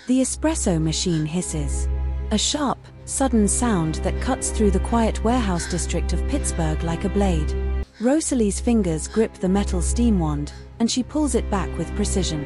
The espresso machine hisses. A sharp, sudden sound that cuts through the quiet warehouse district of Pittsburgh like a blade. Rosalie's fingers grip the metal steam wand, and she pulls it back with precision.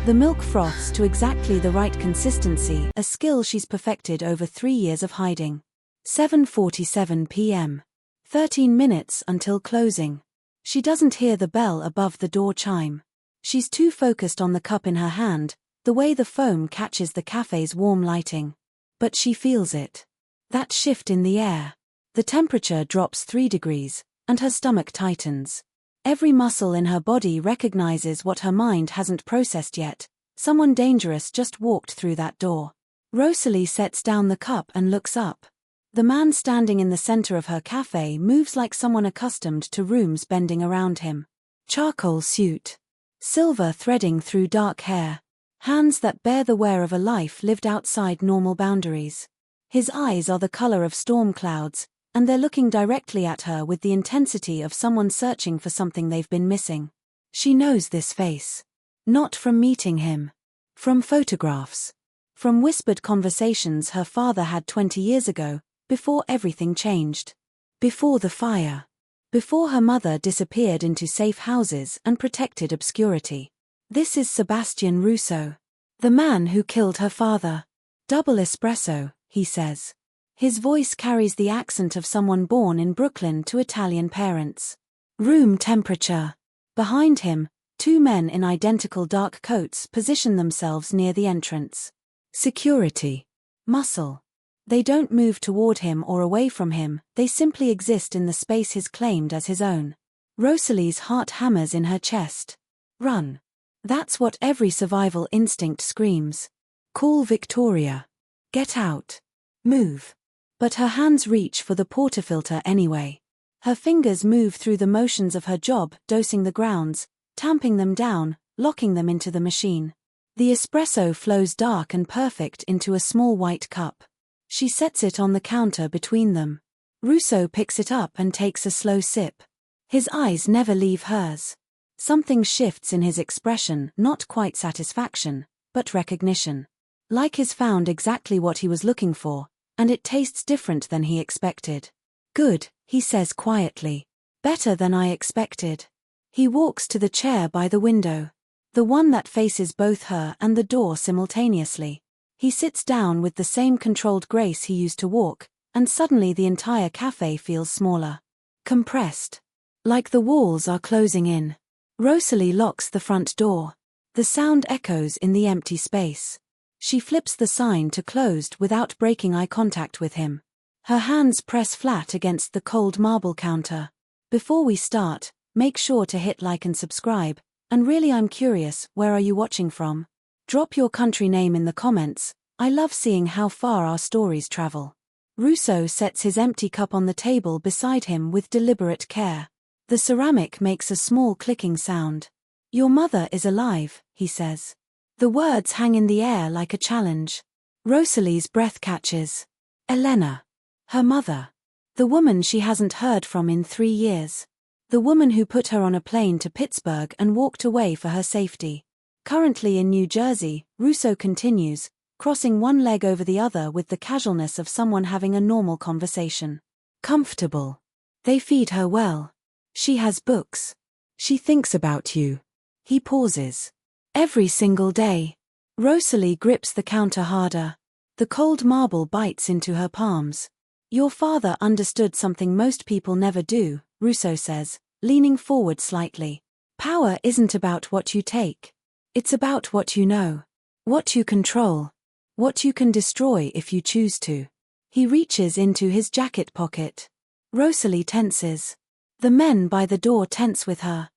The milk froths to exactly the right consistency, a skill she's perfected over 3 years of hiding. 7:47 p.m. 13 minutes until closing. She doesn't hear the bell above the door chime. She's too focused on the cup in her hand, the way the foam catches the cafe's warm lighting. But she feels it. That shift in the air. The temperature drops 3 degrees, and her stomach tightens. Every muscle in her body recognizes what her mind hasn't processed yet. Someone dangerous just walked through that door. Rosalie sets down the cup and looks up. The man standing in the center of her cafe moves like someone accustomed to rooms bending around him. Charcoal suit. Silver threading through dark hair. Hands that bear the wear of a life lived outside normal boundaries. His eyes are the color of storm clouds, and they're looking directly at her with the intensity of someone searching for something they've been missing. She knows this face. Not from meeting him. From photographs. From whispered conversations her father had 20 years ago, before everything changed. Before the fire. Before her mother disappeared into safe houses and protected obscurity. This is Sebastian Russo. The man who killed her father. Double espresso, he says. His voice carries the accent of someone born in Brooklyn to Italian parents. Room temperature. Behind him, 2 men in identical dark coats position themselves near the entrance. Security. Muscle. They don't move toward him or away from him, they simply exist in the space he's claimed as his own. Rosalie's heart hammers in her chest. Run. That's what every survival instinct screams. Call Victoria. Get out. Move. But her hands reach for the portafilter anyway. Her fingers move through the motions of her job, dosing the grounds, tamping them down, locking them into the machine. The espresso flows dark and perfect into a small white cup. She sets it on the counter between them. Russo picks it up and takes a slow sip. His eyes never leave hers. Something shifts in his expression, not quite satisfaction, but recognition. Like he's found exactly what he was looking for, and it tastes different than he expected. Good, he says quietly. Better than I expected. He walks to the chair by the window. The one that faces both her and the door simultaneously. He sits down with the same controlled grace he used to walk, and suddenly the entire cafe feels smaller. Compressed. Like the walls are closing in. Rosalie locks the front door. The sound echoes in the empty space. She flips the sign to closed without breaking eye contact with him. Her hands press flat against the cold marble counter. Before we start, make sure to hit like and subscribe, and really I'm curious, where are you watching from? Drop your country name in the comments. I love seeing how far our stories travel. Russo sets his empty cup on the table beside him with deliberate care. The ceramic makes a small clicking sound. Your mother is alive, he says. The words hang in the air like a challenge. Rosalie's breath catches. Elena. Her mother. The woman she hasn't heard from in 3 years. The woman who put her on a plane to Pittsburgh and walked away for her safety. Currently in New Jersey, Russo continues, crossing one leg over the other with the casualness of someone having a normal conversation. Comfortable. They feed her well. She has books. She thinks about you. He pauses. Every single day. Rosalie grips the counter harder. The cold marble bites into her palms. Your father understood something most people never do, Russo says, leaning forward slightly. Power isn't about what you take. It's about what you know. What you control. What you can destroy if you choose to. He reaches into his jacket pocket. Rosalie tenses. The men by the door tense with her.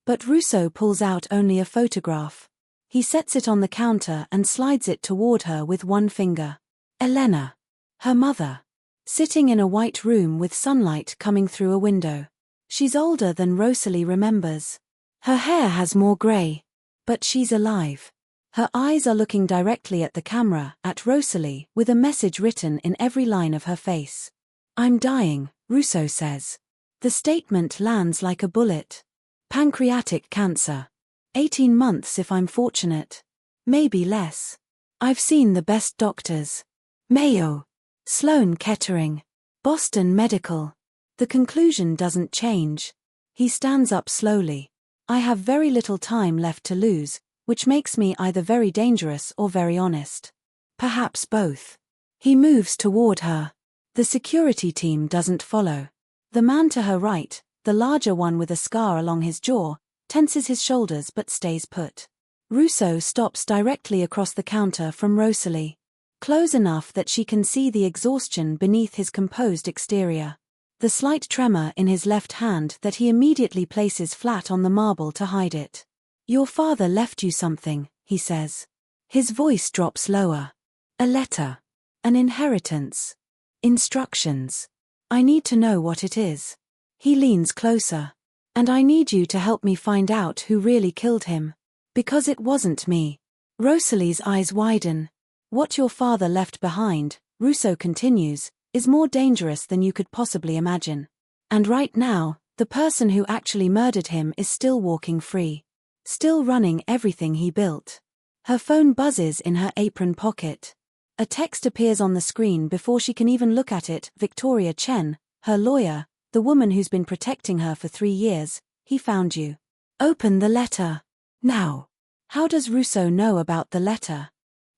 But Russo pulls out only a photograph. He sets it on the counter and slides it toward her with one finger. Elena. Her mother. Sitting in a white room with sunlight coming through a window. She's older than Rosalie remembers. Her hair has more grey. But she's alive. Her eyes are looking directly at the camera, at Rosalie, with a message written in every line of her face. I'm dying, Russo says. The statement lands like a bullet. Pancreatic cancer. 18 months if I'm fortunate. Maybe less. I've seen the best doctors. Mayo. Sloan Kettering. Boston Medical. The conclusion doesn't change. He stands up slowly. I have very little time left to lose, which makes me either very dangerous or very honest. Perhaps both. He moves toward her. The security team doesn't follow. The man to her right, the larger one with a scar along his jaw, tenses his shoulders but stays put. Russo stops directly across the counter from Rosalie. Close enough that she can see the exhaustion beneath his composed exterior. The slight tremor in his left hand that he immediately places flat on the marble to hide it. Your father left you something, he says. His voice drops lower. A letter. An inheritance. Instructions. I need to know what it is. He leans closer. And I need you to help me find out who really killed him. Because it wasn't me. Rosalie's eyes widen. What your father left behind, Russo continues, is more dangerous than you could possibly imagine. And right now, the person who actually murdered him is still walking free. Still running everything he built. Her phone buzzes in her apron pocket. A text appears on the screen before she can even look at it. Victoria Chen, her lawyer, the woman who's been protecting her for 3 years, he found you. Open the letter. Now. How does Russo know about the letter?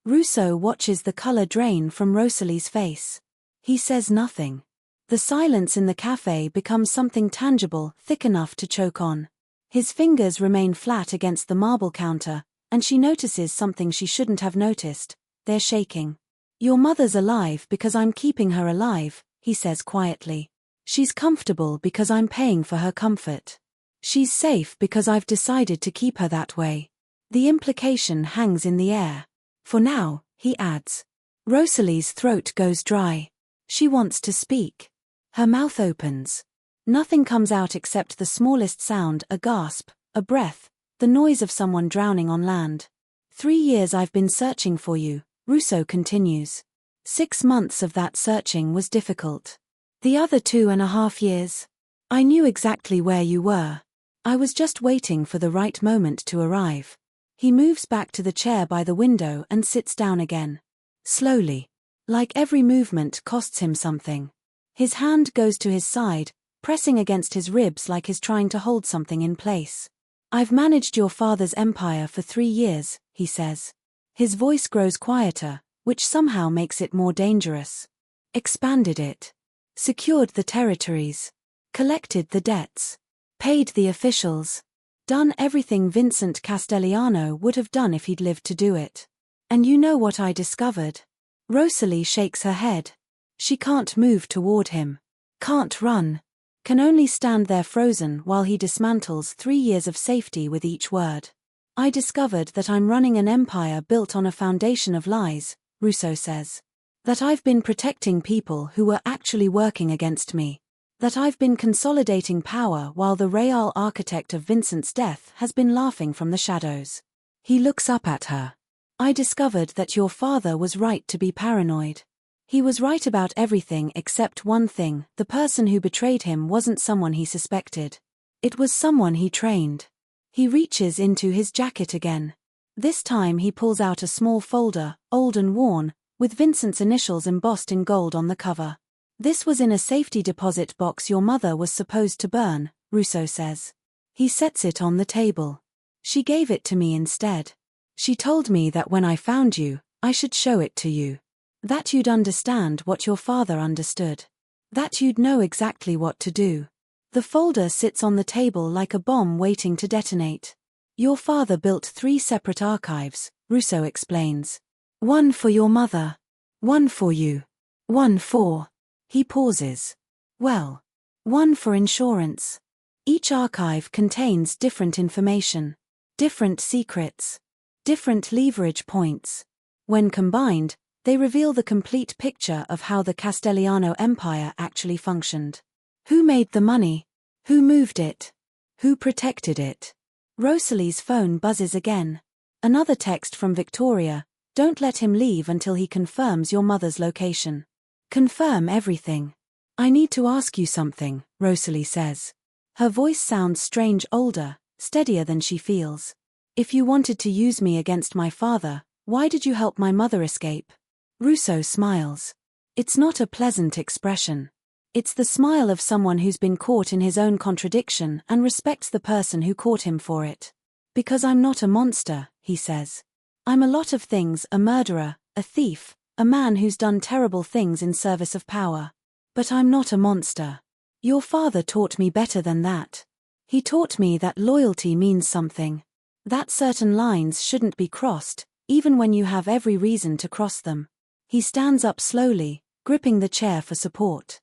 Russo watches the color drain from Rosalie's face. He says nothing. The silence in the cafe becomes something tangible, thick enough to choke on. His fingers remain flat against the marble counter, and she notices something she shouldn't have noticed. They're shaking. Your mother's alive because I'm keeping her alive, he says quietly. She's comfortable because I'm paying for her comfort. She's safe because I've decided to keep her that way. The implication hangs in the air. For now, he adds. Rosalie's throat goes dry. She wants to speak. Her mouth opens. Nothing comes out except the smallest sound, a gasp, a breath, the noise of someone drowning on land. 3 years I've been searching for you, Russo continues. 6 months of that searching was difficult. The other 2.5 years. I knew exactly where you were. I was just waiting for the right moment to arrive. He moves back to the chair by the window and sits down again. Slowly. Like every movement costs him something. His hand goes to his side, pressing against his ribs like he's trying to hold something in place. I've managed your father's empire for 3 years, he says. His voice grows quieter, which somehow makes it more dangerous. Expanded it. Secured the territories. Collected the debts. Paid the officials. Done everything Vincent Castellano would have done if he'd lived to do it. And you know what I discovered? Rosalie shakes her head. She can't move toward him. Can't run. Can only stand there frozen while he dismantles 3 years of safety with each word. I discovered that I'm running an empire built on a foundation of lies, Russo says. That I've been protecting people who were actually working against me. That I've been consolidating power while the real architect of Vincent's death has been laughing from the shadows. He looks up at her. I discovered that your father was right to be paranoid. He was right about everything except one thing: the person who betrayed him wasn't someone he suspected. It was someone he trained. He reaches into his jacket again. This time he pulls out a small folder, old and worn, with Vincent's initials embossed in gold on the cover. This was in a safety deposit box your mother was supposed to burn, Russo says. He sets it on the table. She gave it to me instead. She told me that when I found you, I should show it to you. That you'd understand what your father understood. That you'd know exactly what to do. The folder sits on the table like a bomb waiting to detonate. Your father built 3 separate archives, Russo explains. 1 for your mother. 1 for you. 1 for... He pauses. Well. 1 for insurance. Each archive contains different information. Different secrets. Different leverage points. When combined, they reveal the complete picture of how the Castellano Empire actually functioned. Who made the money? Who moved it? Who protected it? Rosalie's phone buzzes again. Another text from Victoria. Don't let him leave until he confirms your mother's location. Confirm everything. I need to ask you something, Rosalie says. Her voice sounds strange, older, steadier than she feels. If you wanted to use me against my father, Why did you help my mother escape? Russo smiles. It's not a pleasant expression. It's the smile of someone who's been caught in his own contradiction and respects the person who caught him for it. Because I'm not a monster, he says. I'm a lot of things: a murderer, a thief, a man who's done terrible things in service of power. But I'm not a monster. Your father taught me better than that. He taught me that loyalty means something. That certain lines shouldn't be crossed, even when you have every reason to cross them. He stands up slowly, gripping the chair for support.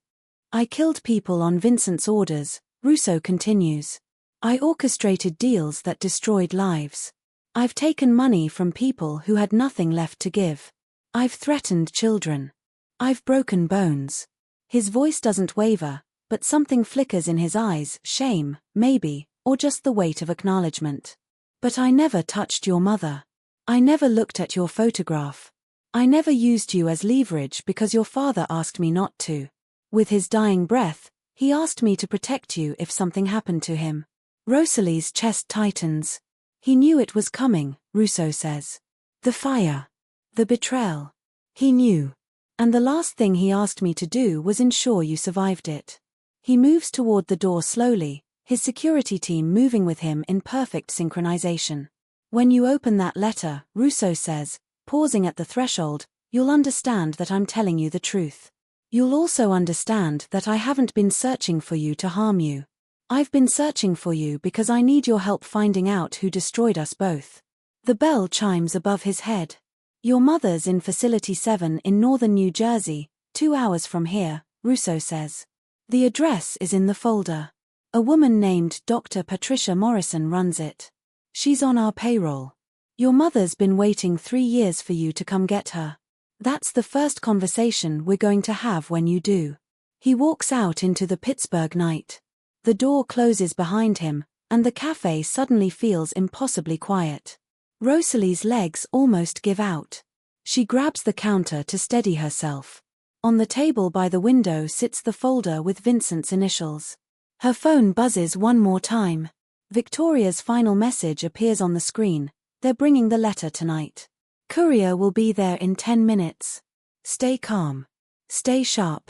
I killed people on Vincent's orders, Russo continues. I orchestrated deals that destroyed lives. I've taken money from people who had nothing left to give. I've threatened children. I've broken bones. His voice doesn't waver, but something flickers in his eyes: shame, maybe, or just the weight of acknowledgement. But I never touched your mother. I never looked at your photograph. I never used you as leverage because your father asked me not to. With his dying breath, he asked me to protect you if something happened to him. Rosalie's chest tightens. He knew it was coming, Russo says. The fire. The betrayal. He knew. And the last thing he asked me to do was ensure you survived it. He moves toward the door slowly, his security team moving with him in perfect synchronization. When you open that letter, Russo says, pausing at the threshold, you'll understand that I'm telling you the truth. You'll also understand that I haven't been searching for you to harm you. I've been searching for you because I need your help finding out who destroyed us both. The bell chimes above his head. Your mother's in Facility 7 in northern New Jersey, 2 hours from here, Russo says. The address is in the folder. A woman named Dr. Patricia Morrison runs it. She's on our payroll. Your mother's been waiting 3 years for you to come get her. That's the first conversation we're going to have when you do. He walks out into the Pittsburgh night. The door closes behind him, and the cafe suddenly feels impossibly quiet. Rosalie's legs almost give out. She grabs the counter to steady herself. On the table by the window sits the folder with Vincent's initials. Her phone buzzes one more time. Victoria's final message appears on the screen. They're bringing the letter tonight. Courier will be there in 10 minutes. Stay calm. Stay sharp.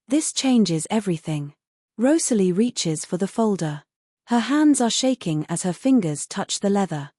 This changes everything. Rosalie reaches for the folder. Her hands are shaking as her fingers touch the leather.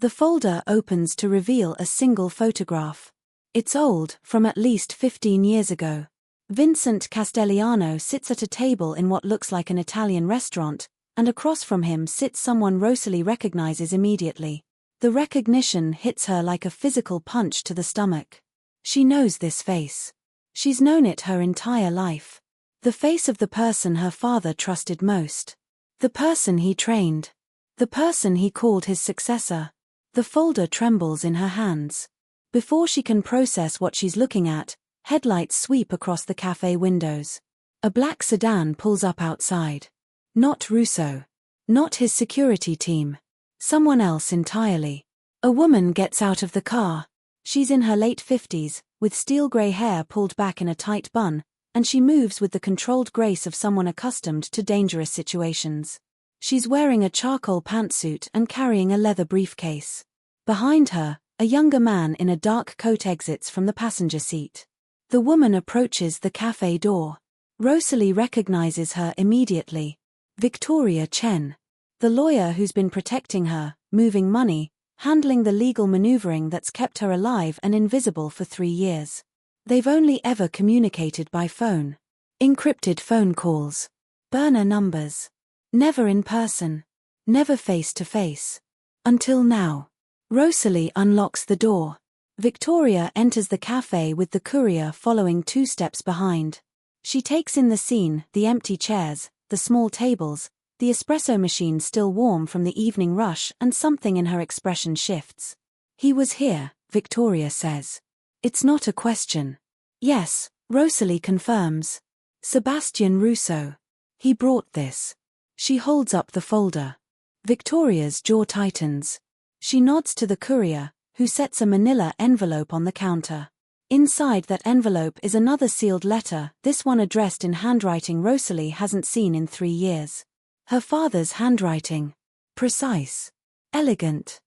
The folder opens to reveal a single photograph. It's old, from at least 15 years ago. Vincent Castellano sits at a table in what looks like an Italian restaurant, and across from him sits someone Rosalie recognizes immediately. The recognition hits her like a physical punch to the stomach. She knows this face. She's known it her entire life. The face of the person her father trusted most. The person he trained. The person he called his successor. The folder trembles in her hands. Before she can process what she's looking at, headlights sweep across the cafe windows. A black sedan pulls up outside. Not Russo. Not his security team. Someone else entirely. A woman gets out of the car. She's in her late 50s, with steel grey hair pulled back in a tight bun, and she moves with the controlled grace of someone accustomed to dangerous situations. She's wearing a charcoal pantsuit and carrying a leather briefcase. Behind her, a younger man in a dark coat exits from the passenger seat. The woman approaches the cafe door. Rosalie recognizes her immediately. Victoria Chen. The lawyer who's been protecting her, moving money, handling the legal maneuvering that's kept her alive and invisible for 3 years. They've only ever communicated by phone. Encrypted phone calls. Burner numbers. Never in person. Never face to face. Until now. Rosalie unlocks the door. Victoria enters the cafe with the courier following 2 steps behind. She takes in the scene, the empty chairs, the small tables, the espresso machine still warm from the evening rush, and something in her expression shifts. He was here, Victoria says. It's not a question. Yes, Rosalie confirms. Sebastian Russo. He brought this. She holds up the folder. Victoria's jaw tightens. She nods to the courier, who sets a manila envelope on the counter. Inside that envelope is another sealed letter, this one addressed in handwriting Rosalie hasn't seen in 3 years. Her father's handwriting. Precise. Elegant.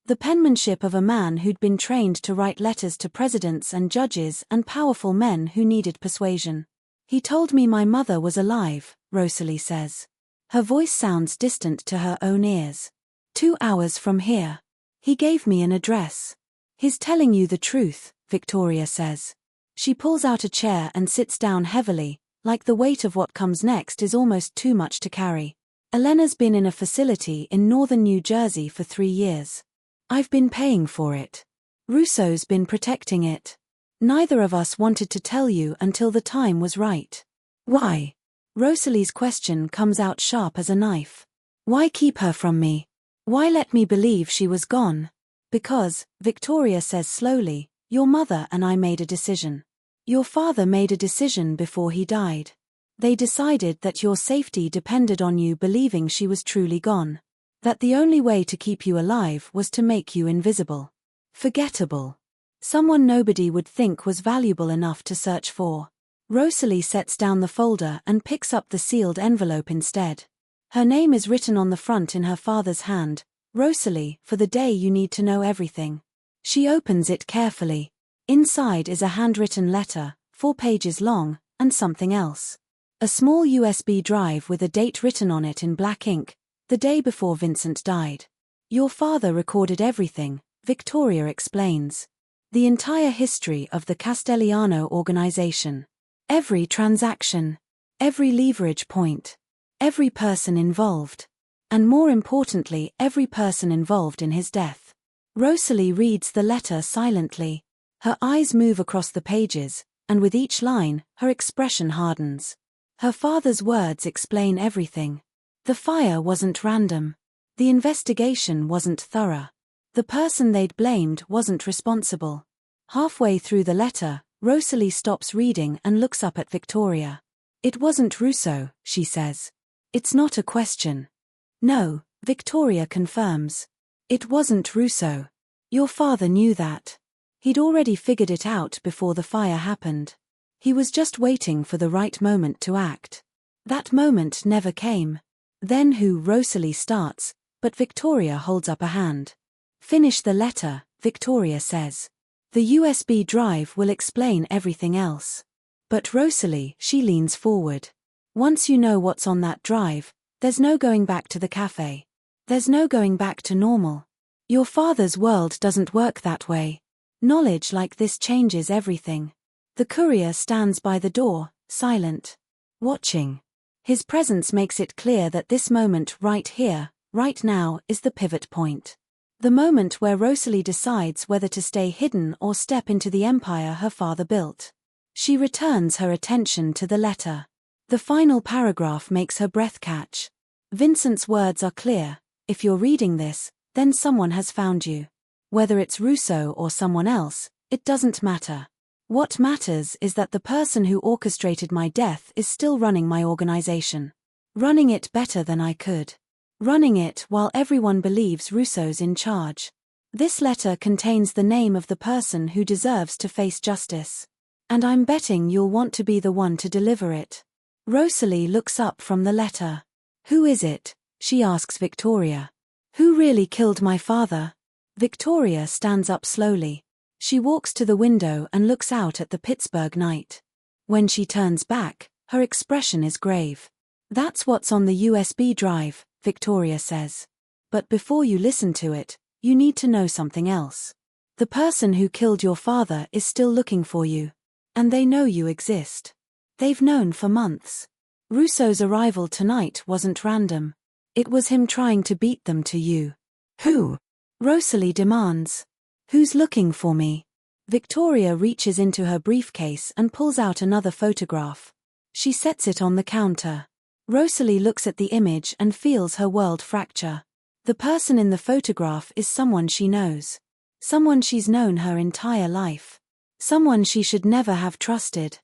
The penmanship of a man who'd been trained to write letters to presidents and judges and powerful men who needed persuasion. He told me my mother was alive, Rosalie says. Her voice sounds distant to her own ears. 2 hours from here. He gave me an address. He's telling you the truth, Victoria says. She pulls out a chair and sits down heavily, like the weight of what comes next is almost too much to carry. Elena's been in a facility in northern New Jersey for 3 years. I've been paying for it. Russo's been protecting it. Neither of us wanted to tell you until the time was right. Why? Rosalie's question comes out sharp as a knife. Why keep her from me? Why let me believe she was gone? Because, Victoria says slowly, your mother and I made a decision. Your father made a decision before he died. They decided that your safety depended on you believing she was truly gone. That the only way to keep you alive was to make you invisible. Forgettable. Someone nobody would think was valuable enough to search for. Rosalie sets down the folder and picks up the sealed envelope instead. Her name is written on the front in her father's hand, Rosalie, for the day you need to know everything. She opens it carefully. Inside is a handwritten letter, 4 pages long, and something else. A small USB drive with a date written on it in black ink, the day before Vincent died. Your father recorded everything, Victoria explains. The entire history of the Castellano organization. Every transaction. Every leverage point. Every person involved. And more importantly, every person involved in his death. Rosalie reads the letter silently. Her eyes move across the pages, and with each line, her expression hardens. Her father's words explain everything. The fire wasn't random. The investigation wasn't thorough. The person they'd blamed wasn't responsible. Halfway through the letter, Rosalie stops reading and looks up at Victoria. It wasn't Russo, she says. It's not a question. No, Victoria confirms. It wasn't Russo. Your father knew that. He'd already figured it out before the fire happened. He was just waiting for the right moment to act. That moment never came. Then Rosalie starts, but Victoria holds up a hand. Finish the letter, Victoria says. The USB drive will explain everything else. But Rosalie, she leans forward. Once you know what's on that drive, there's no going back to the cafe. There's no going back to normal. Your father's world doesn't work that way. Knowledge like this changes everything. The courier stands by the door, silent. Watching. His presence makes it clear that this moment right here, right now, is the pivot point. The moment where Rosalie decides whether to stay hidden or step into the empire her father built. She returns her attention to the letter. The final paragraph makes her breath catch. Vincent's words are clear. If you're reading this, then someone has found you. Whether it's Russo or someone else, it doesn't matter. What matters is that the person who orchestrated my death is still running my organization. Running it better than I could. Running it while everyone believes Russo's in charge. This letter contains the name of the person who deserves to face justice. And I'm betting you'll want to be the one to deliver it. Rosalie looks up from the letter. Who is it? She asks Victoria. Who really killed my father? Victoria stands up slowly. She walks to the window and looks out at the Pittsburgh night. When she turns back, her expression is grave. That's what's on the USB drive, Victoria says. But before you listen to it, you need to know something else. The person who killed your father is still looking for you. And they know you exist. They've known for months. Russo's arrival tonight wasn't random. It was him trying to beat them to you. Who? Rosalie demands. Who's looking for me? Victoria reaches into her briefcase and pulls out another photograph. She sets it on the counter. Rosalie looks at the image and feels her world fracture. The person in the photograph is someone she knows. Someone she's known her entire life. Someone she should never have trusted.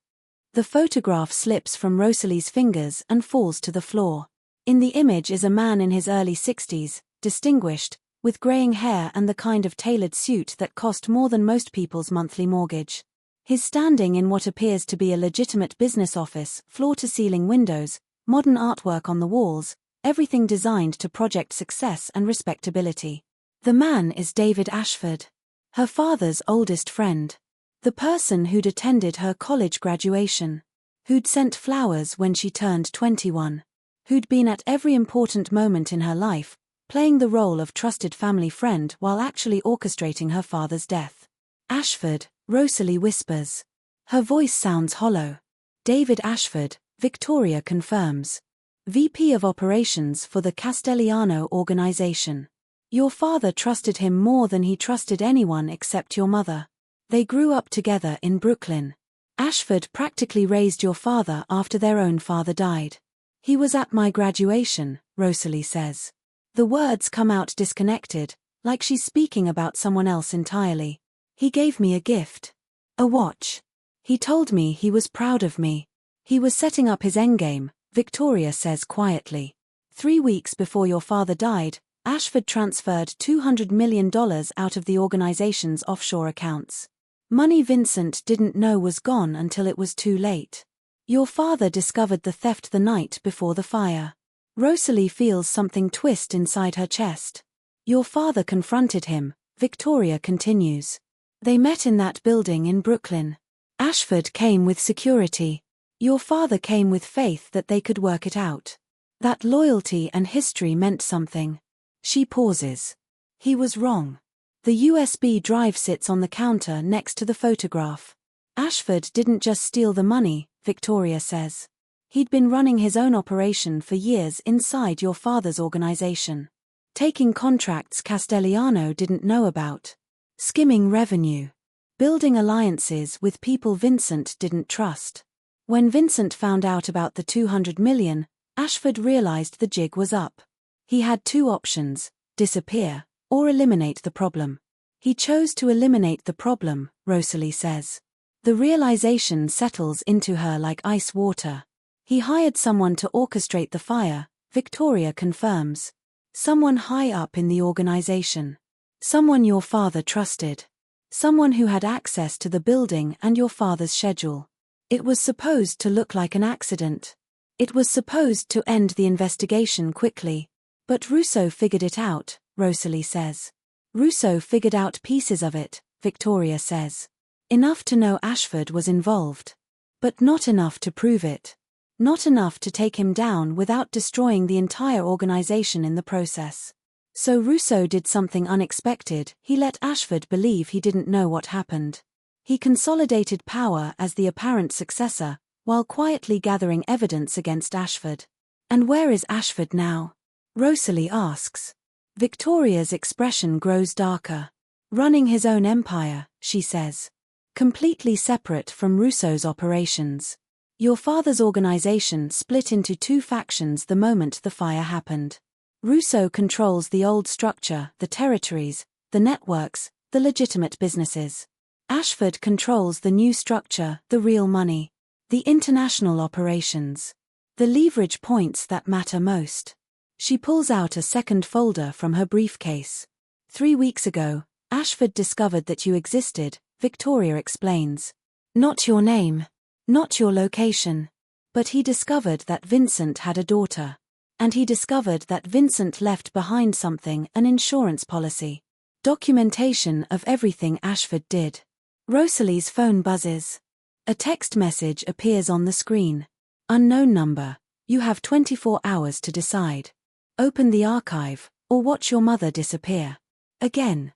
The photograph slips from Rosalie's fingers and falls to the floor. In the image is a man in his early 60s, distinguished, with graying hair and the kind of tailored suit that cost more than most people's monthly mortgage. He's standing in what appears to be a legitimate business office, floor-to-ceiling windows, modern artwork on the walls, everything designed to project success and respectability. The man is David Ashford, her father's oldest friend. The person who'd attended her college graduation. Who'd sent flowers when she turned 21. Who'd been at every important moment in her life, playing the role of trusted family friend while actually orchestrating her father's death. Ashford, Rosalie whispers. Her voice sounds hollow. David Ashford, Victoria confirms. VP of Operations for the Castellano organization. Your father trusted him more than he trusted anyone except your mother. They grew up together in Brooklyn. Ashford practically raised your father after their own father died. He was at my graduation, Rosalie says. The words come out disconnected, like she's speaking about someone else entirely. He gave me a gift. A watch. He told me he was proud of me. He was setting up his endgame, Victoria says quietly. 3 weeks before your father died, Ashford transferred $200 million out of the organization's offshore accounts. Money Vincent didn't know was gone until it was too late. Your father discovered the theft the night before the fire. Rosalie feels something twist inside her chest. Your father confronted him, Victoria continues. They met in that building in Brooklyn. Ashford came with security. Your father came with faith that they could work it out. That loyalty and history meant something. She pauses. He was wrong. The USB drive sits on the counter next to the photograph. Ashford didn't just steal the money, Victoria says. He'd been running his own operation for years inside your father's organization. Taking contracts Castellano didn't know about. Skimming revenue. Building alliances with people Vincent didn't trust. When Vincent found out about the $200 million, Ashford realized the jig was up. He had two options, disappear, or eliminate the problem. He chose to eliminate the problem, Rosalie says. The realization settles into her like ice water. He hired someone to orchestrate the fire, Victoria confirms. Someone high up in the organization. Someone your father trusted. Someone who had access to the building and your father's schedule. It was supposed to look like an accident. It was supposed to end the investigation quickly. But Russo figured it out, Rosalie says. Russo figured out pieces of it, Victoria says. Enough to know Ashford was involved. But not enough to prove it. Not enough to take him down without destroying the entire organization in the process. So Russo did something unexpected. He let Ashford believe he didn't know what happened. He consolidated power as the apparent successor, while quietly gathering evidence against Ashford. And where is Ashford now? Rosalie asks. Victoria's expression grows darker. Running his own empire, she says. Completely separate from Russo's operations. Your father's organization split into two factions the moment the fire happened. Russo controls the old structure, the territories, the networks, the legitimate businesses. Ashford controls the new structure, the real money. The international operations. The leverage points that matter most. She pulls out a second folder from her briefcase. 3 weeks ago, Ashford discovered that you existed, Victoria explains. Not your name. Not your location. But he discovered that Vincent had a daughter. And he discovered that Vincent left behind something, an insurance policy. Documentation of everything Ashford did. Rosalie's phone buzzes. A text message appears on the screen. Unknown number. You have 24 hours to decide. Open the archive, or watch your mother disappear. Again.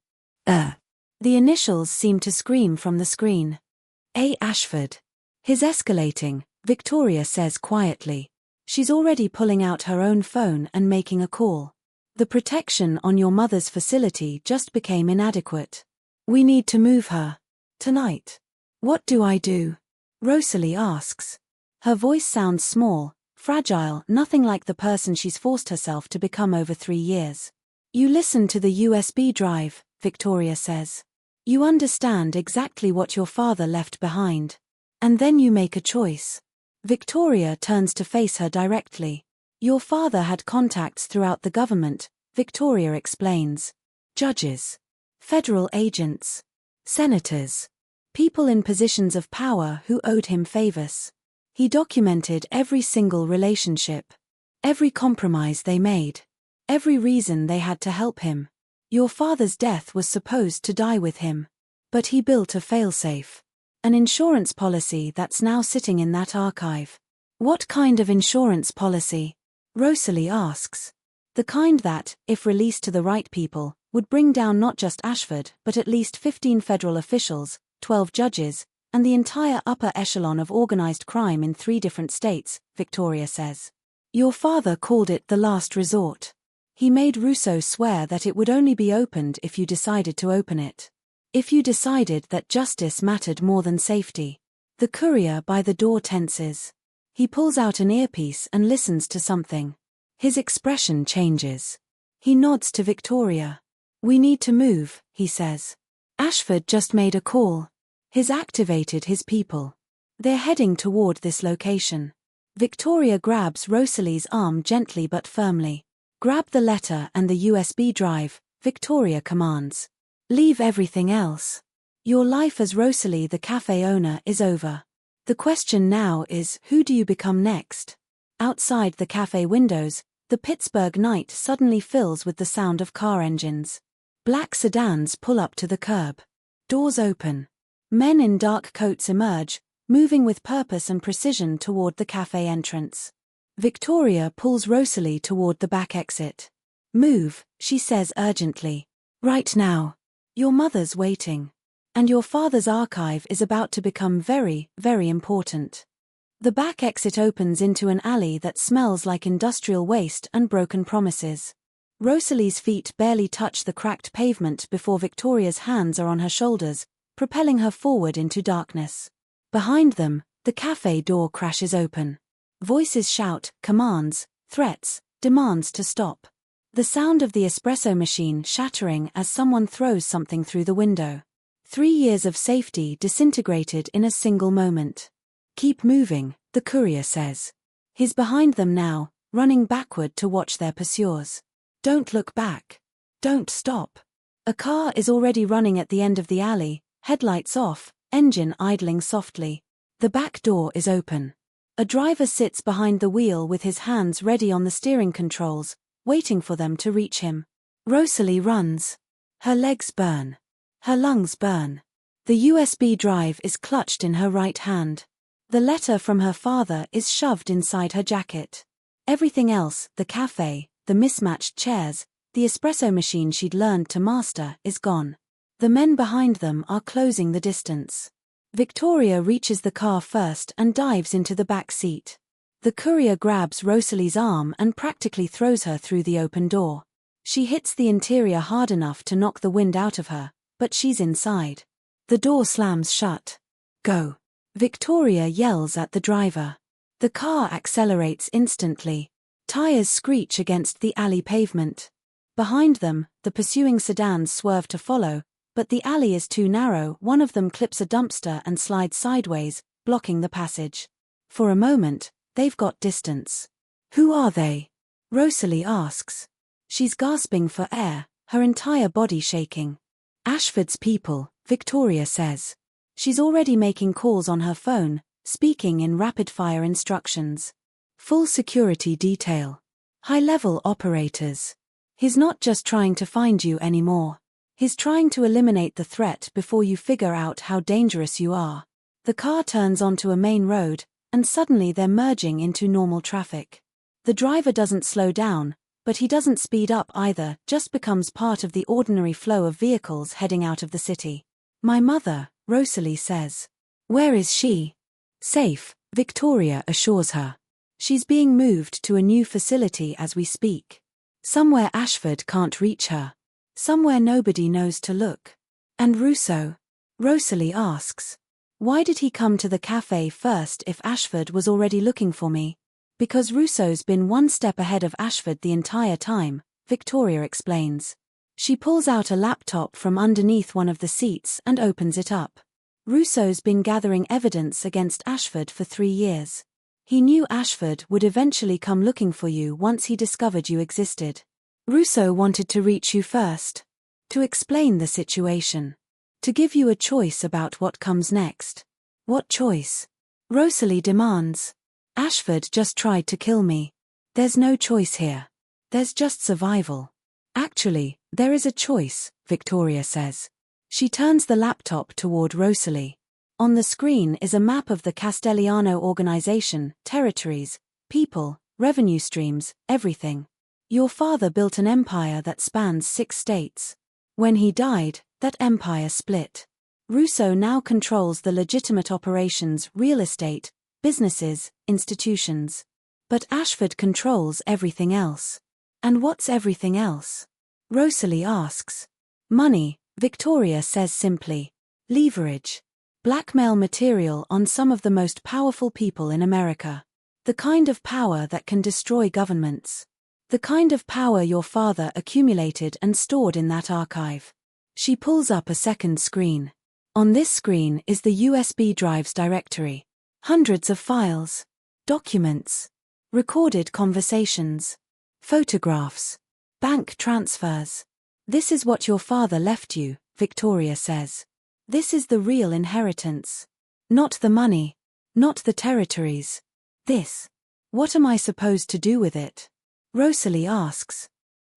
The initials seem to scream from the screen. A. Ashford. His escalating, Victoria says quietly. She's already pulling out her own phone and making a call. The protection on your mother's facility just became inadequate. We need to move her. Tonight. What do I do? Rosalie asks. Her voice sounds small, fragile, nothing like the person she's forced herself to become over 3 years. You listen to the USB drive, Victoria says. You understand exactly what your father left behind. And then you make a choice. Victoria turns to face her directly. Your father had contacts throughout the government, Victoria explains. Judges. Federal agents. Senators. People in positions of power who owed him favors. He documented every single relationship. Every compromise they made. Every reason they had to help him. Your father's death was supposed to die with him. But he built a failsafe. An insurance policy that's now sitting in that archive. What kind of insurance policy? Rosalie asks. The kind that, if released to the right people, would bring down not just Ashford but at least 15 federal officials, 12 judges, and the entire upper echelon of organized crime in 3 different states, Victoria says. Your father called it the last resort. He made Russo swear that it would only be opened if you decided to open it. If you decided that justice mattered more than safety. The courier by the door tenses. He pulls out an earpiece and listens to something. His expression changes. He nods to Victoria. We need to move, he says. Ashford just made a call. He's activated his people. They're heading toward this location. Victoria grabs Rosalie's arm gently but firmly. Grab the letter and the USB drive, Victoria commands. Leave everything else. Your life as Rosalie the cafe owner is over. The question now is, who do you become next? Outside the cafe windows, the Pittsburgh night suddenly fills with the sound of car engines. Black sedans pull up to the curb. Doors open. Men in dark coats emerge, moving with purpose and precision toward the cafe entrance. Victoria pulls Rosalie toward the back exit. Move, she says urgently. Right now. Your mother's waiting. And your father's archive is about to become very, very important. The back exit opens into an alley that smells like industrial waste and broken promises. Rosalie's feet barely touch the cracked pavement before Victoria's hands are on her shoulders, propelling her forward into darkness. Behind them, the cafe door crashes open. Voices shout, commands, threats, demands to stop. The sound of the espresso machine shattering as someone throws something through the window. 3 years of safety disintegrated in a single moment. Keep moving, the courier says. He's behind them now, running backward to watch their pursuers. Don't look back. Don't stop. A car is already running at the end of the alley, headlights off, engine idling softly. The back door is open. A driver sits behind the wheel with his hands ready on the steering controls, waiting for them to reach him. Rosalie runs. Her legs burn. Her lungs burn. The USB drive is clutched in her right hand. The letter from her father is shoved inside her jacket. Everything else, the cafe, the mismatched chairs, the espresso machine she'd learned to master, is gone. The men behind them are closing the distance. Victoria reaches the car first and dives into the back seat. The courier grabs Rosalie's arm and practically throws her through the open door. She hits the interior hard enough to knock the wind out of her, but she's inside. The door slams shut. Go. Victoria yells at the driver. The car accelerates instantly. Tires screech against the alley pavement. Behind them, the pursuing sedans swerve to follow, but the alley is too narrow. One of them clips a dumpster and slides sideways, blocking the passage. For a moment, they've got distance. Who are they? Rosalie asks. She's gasping for air, her entire body shaking. Ashford's people, Victoria says. She's already making calls on her phone, speaking in rapid-fire instructions. Full security detail. High-level operators. He's not just trying to find you anymore. He's trying to eliminate the threat before you figure out how dangerous you are. The car turns onto a main road, and suddenly they're merging into normal traffic. The driver doesn't slow down, but he doesn't speed up either, just becomes part of the ordinary flow of vehicles heading out of the city. My mother, Rosalie says. Where is she? Safe, Victoria assures her. She's being moved to a new facility as we speak. Somewhere Ashford can't reach her. Somewhere nobody knows to look. And Russo? Rosalie asks. Why did he come to the cafe first if Ashford was already looking for me? Because Russo's been one step ahead of Ashford the entire time, Victoria explains. She pulls out a laptop from underneath one of the seats and opens it up. Russo's been gathering evidence against Ashford for 3 years. He knew Ashford would eventually come looking for you once he discovered you existed. Russo wanted to reach you first. To explain the situation. To give you a choice about what comes next. What choice? Rosalie demands. Ashford just tried to kill me. There's no choice here. There's just survival. Actually, There is a choice, Victoria says. She turns the laptop toward Rosalie. On the screen is a map of the Castellano organization, territories, people, revenue streams, everything. Your father built an empire that spans 6 states. When he died, that empire split. Russo now controls the legitimate operations, real estate, businesses, institutions. But Ashford controls everything else. And what's everything else? Rosalie asks. Money, Victoria says simply. Leverage. Blackmail material on some of the most powerful people in America. The kind of power that can destroy governments. The kind of power your father accumulated and stored in that archive. She pulls up a second screen. On this screen is the USB drive's directory. Hundreds of files. Documents. Recorded conversations. Photographs. Bank transfers. This is what your father left you, Victoria says. This is the real inheritance. Not the money. Not the territories. This. What am I supposed to do with it? Rosalie asks.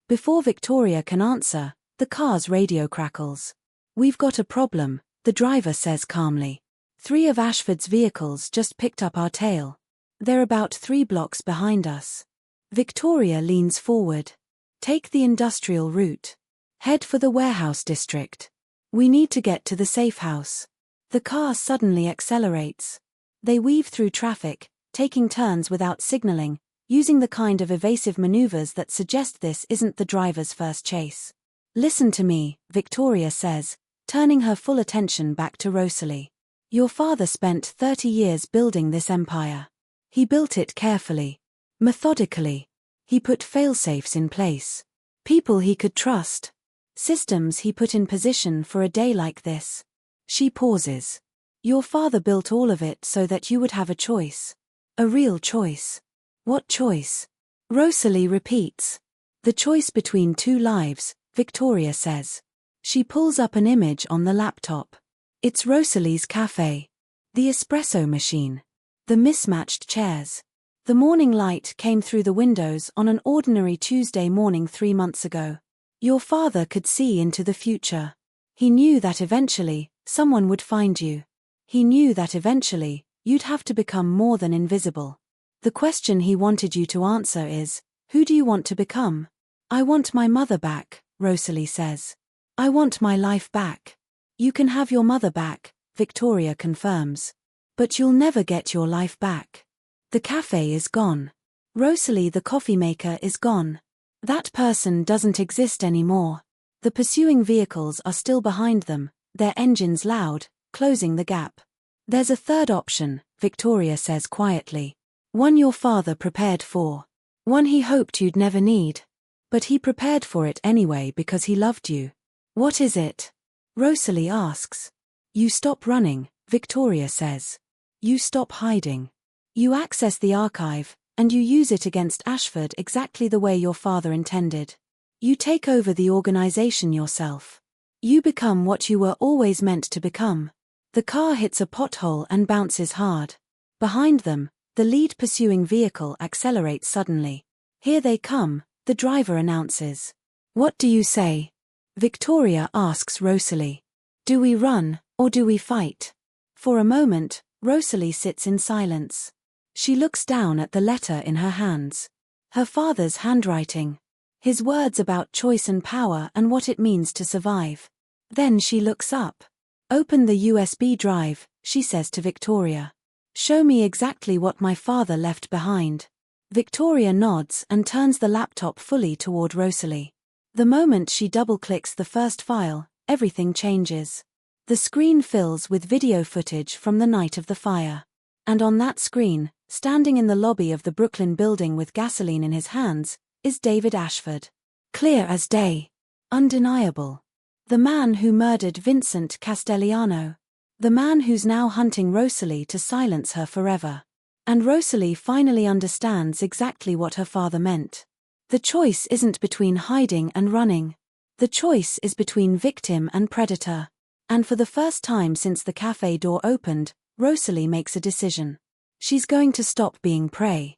Before Victoria can answer, the car's radio crackles. We've got a problem, the driver says calmly. 3 of Ashford's vehicles just picked up our tail. They're about 3 blocks behind us. Victoria leans forward. Take the industrial route. Head for the warehouse district. We need to get to the safe house. The car suddenly accelerates. They weave through traffic, taking turns without signaling, using the kind of evasive maneuvers that suggest this isn't the driver's first chase. Listen to me, Victoria says, turning her full attention back to Rosalie. Your father spent 30 years building this empire. He built it carefully. Methodically. He put failsafes in place. People he could trust. Systems he put in position for a day like this. She pauses. Your father built all of it so that you would have a choice. A real choice. What choice? Rosalie repeats. The choice between 2 lives, Victoria says. She pulls up an image on the laptop. It's Rosalie's Café. The espresso machine. The mismatched chairs. The morning light came through the windows on an ordinary Tuesday morning 3 months ago. Your father could see into the future. He knew that eventually, someone would find you. He knew that eventually, you'd have to become more than invisible. The question he wanted you to answer is, who do you want to become? I want my mother back, Rosalie says. I want my life back. You can have your mother back, Victoria confirms. But you'll never get your life back. The cafe is gone. Rosalie the coffee maker is gone. That person doesn't exist anymore. The pursuing vehicles are still behind them, their engines loud, closing the gap. There's a third option, Victoria says quietly. One your father prepared for. One he hoped you'd never need. But he prepared for it anyway because he loved you. What is it? Rosalie asks. You stop running, Victoria says. You stop hiding. You access the archive, and you use it against Ashford exactly the way your father intended. You take over the organization yourself. You become what you were always meant to become. The car hits a pothole and bounces hard. Behind them, the lead pursuing vehicle accelerates suddenly. Here they come, the driver announces. What do you say? Victoria asks Rosalie. Do we run, or do we fight? For a moment, Rosalie sits in silence. She looks down at the letter in her hands. Her father's handwriting. His words about choice and power and what it means to survive. Then she looks up. Open the USB drive, she says to Victoria. Show me exactly what my father left behind. Victoria nods and turns the laptop fully toward Rosalie. The moment she double-clicks the first file, everything changes. The screen fills with video footage from the night of the fire. And on that screen, standing in the lobby of the Brooklyn building with gasoline in his hands, is David Ashford. Clear as day. Undeniable. The man who murdered Vincent Castellano. The man who's now hunting Rosalie to silence her forever. And Rosalie finally understands exactly what her father meant. The choice isn't between hiding and running. The choice is between victim and predator. And for the first time since the cafe door opened, Rosalie makes a decision. She's going to stop being prey.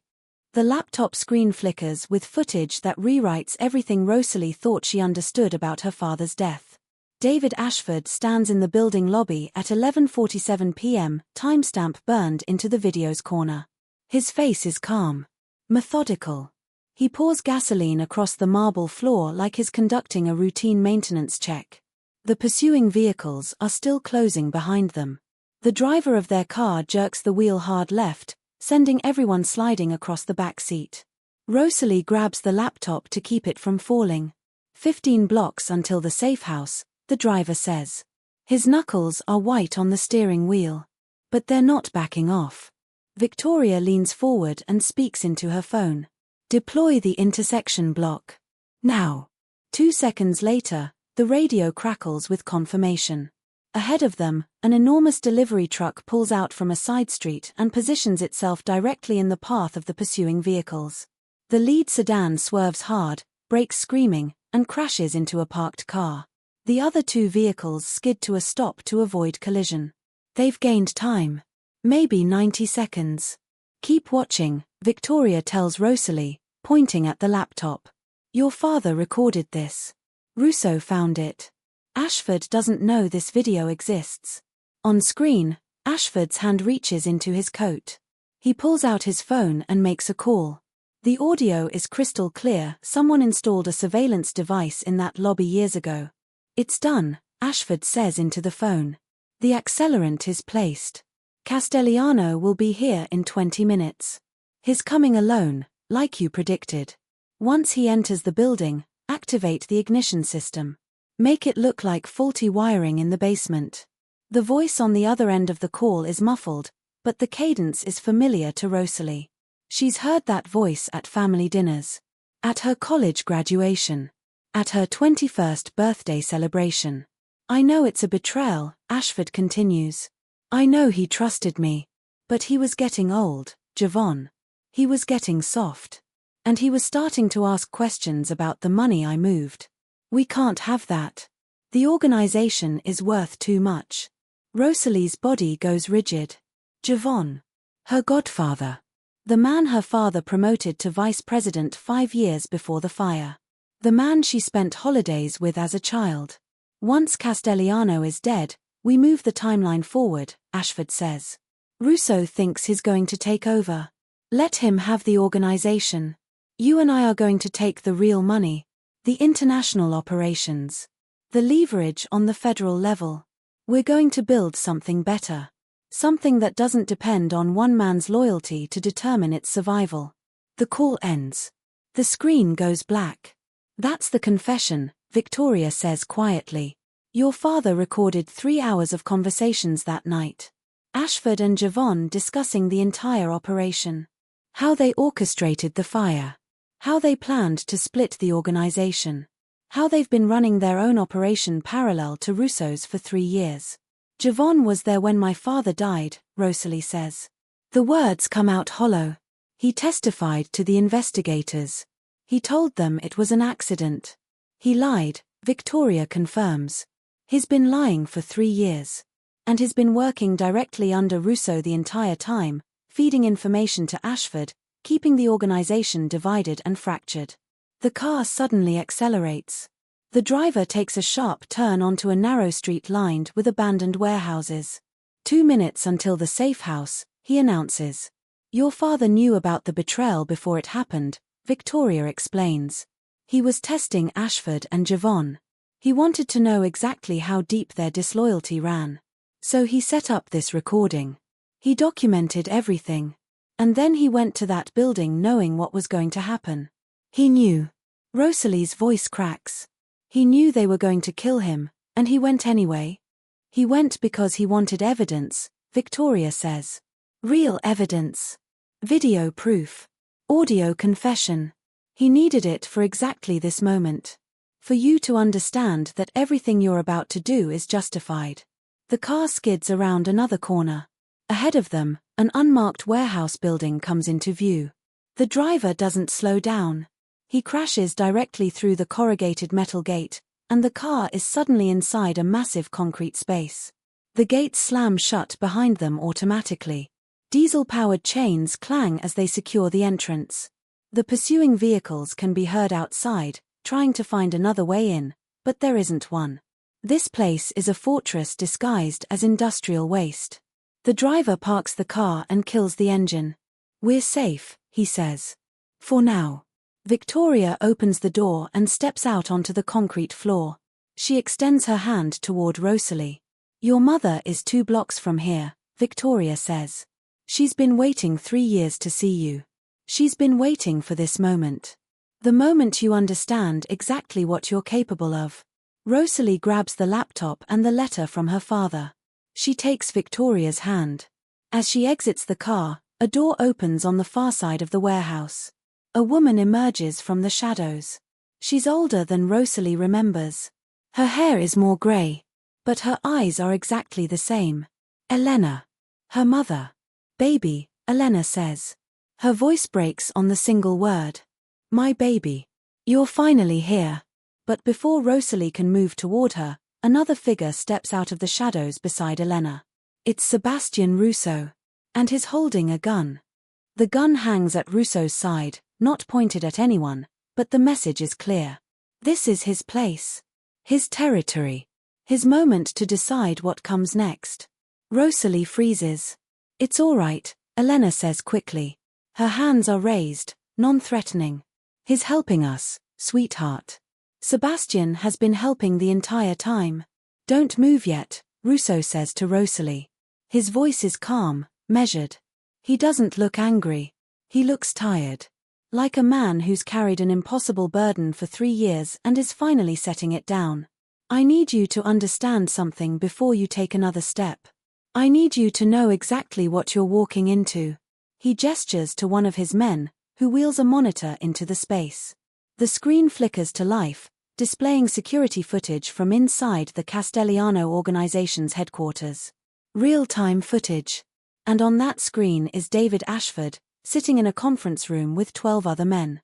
The laptop screen flickers with footage that rewrites everything Rosalie thought she understood about her father's death. David Ashford stands in the building lobby at 11:47 p.m., timestamp burned into the video's corner. His face is calm, methodical. He pours gasoline across the marble floor like he's conducting a routine maintenance check. The pursuing vehicles are still closing behind them. The driver of their car jerks the wheel hard left, sending everyone sliding across the back seat. Rosalie grabs the laptop to keep it from falling. 15 blocks until the safe house, the driver says. His knuckles are white on the steering wheel. But they're not backing off. Victoria leans forward and speaks into her phone. Deploy the intersection block. Now. 2 seconds later, the radio crackles with confirmation. Ahead of them, an enormous delivery truck pulls out from a side street and positions itself directly in the path of the pursuing vehicles. The lead sedan swerves hard, brakes screaming, and crashes into a parked car. The other 2 vehicles skid to a stop to avoid collision. They've gained time. Maybe 90 seconds. Keep watching, Victoria tells Rosalie, pointing at the laptop. Your father recorded this. Russo found it. Ashford doesn't know this video exists. On screen, Ashford's hand reaches into his coat. He pulls out his phone and makes a call. The audio is crystal clear. Someone installed a surveillance device in that lobby years ago. It's done, Ashford says into the phone. The accelerant is placed. Castellano will be here in 20 minutes. He's coming alone, like you predicted. Once he enters the building, activate the ignition system. Make it look like faulty wiring in the basement. The voice on the other end of the call is muffled, but the cadence is familiar to Rosalie. She's heard that voice at family dinners. At her college graduation. At her 21st birthday celebration. I know it's a betrayal, Ashford continues. I know he trusted me. But he was getting old, Javon. He was getting soft. And he was starting to ask questions about the money I moved. We can't have that. The organization is worth too much. Rosalie's body goes rigid. Javon. Her godfather. The man her father promoted to vice president 5 years before the fire. The man she spent holidays with as a child. Once Castellano is dead, we move the timeline forward, Ashford says. Russo thinks he's going to take over. Let him have the organization. You and I are going to take the real money. The international operations. The leverage on the federal level. We're going to build something better. Something that doesn't depend on one man's loyalty to determine its survival. The call ends. The screen goes black. That's the confession, Victoria says quietly. Your father recorded 3 hours of conversations that night. Ashford and Javon discussing the entire operation. How they orchestrated the fire. How they planned to split the organization. How they've been running their own operation parallel to Russo's for 3 years. Javon was there when my father died, Rosalie says. The words come out hollow. He testified to the investigators. He told them it was an accident. He lied, Victoria confirms. He's been lying for 3 years. And he's been working directly under Russo the entire time, feeding information to Ashford, keeping the organization divided and fractured. The car suddenly accelerates. The driver takes a sharp turn onto a narrow street lined with abandoned warehouses. 2 minutes until the safe house, he announces. Your father knew about the betrayal before it happened, Victoria explains. He was testing Ashford and Javon. He wanted to know exactly how deep their disloyalty ran. So he set up this recording. He documented everything. And then he went to that building knowing what was going to happen. He knew. Rosalie's voice cracks. He knew they were going to kill him, and he went anyway. He went because he wanted evidence, Victoria says. Real evidence. Video proof. Audio confession. He needed it for exactly this moment. For you to understand that everything you're about to do is justified. The car skids around another corner. Ahead of them, an unmarked warehouse building comes into view. The driver doesn't slow down. He crashes directly through the corrugated metal gate, and the car is suddenly inside a massive concrete space. The gates slam shut behind them automatically. Diesel-powered chains clang as they secure the entrance. The pursuing vehicles can be heard outside, trying to find another way in, but there isn't one. This place is a fortress disguised as industrial waste. The driver parks the car and kills the engine. "We're safe," he says. "For now." Victoria opens the door and steps out onto the concrete floor. She extends her hand toward Rosalie. "Your mother is 2 blocks from here," Victoria says. "She's been waiting 3 years to see you. She's been waiting for this moment. The moment you understand exactly what you're capable of." Rosalie grabs the laptop and the letter from her father. She takes Victoria's hand. As she exits the car, a door opens on the far side of the warehouse. A woman emerges from the shadows. She's older than Rosalie remembers. Her hair is more grey, but her eyes are exactly the same. Elena. Her mother. "Baby," Elena says. Her voice breaks on the single word. "My baby. You're finally here." But before Rosalie can move toward her, another figure steps out of the shadows beside Elena. It's Sebastian Russo. And he's holding a gun. The gun hangs at Russo's side, not pointed at anyone, but the message is clear. This is his place. His territory. His moment to decide what comes next. Rosalie freezes. "It's all right," Elena says quickly. Her hands are raised, non-threatening. "He's helping us, sweetheart. Sebastian has been helping the entire time." "Don't move yet," Russo says to Rosalie. His voice is calm, measured. He doesn't look angry. He looks tired. Like a man who's carried an impossible burden for 3 years and is finally setting it down. "I need you to understand something before you take another step. I need you to know exactly what you're walking into." He gestures to one of his men, who wheels a monitor into the space. The screen flickers to life, displaying security footage from inside the Castellano organization's headquarters. Real-time footage. And on that screen is David Ashford, sitting in a conference room with 12 other men.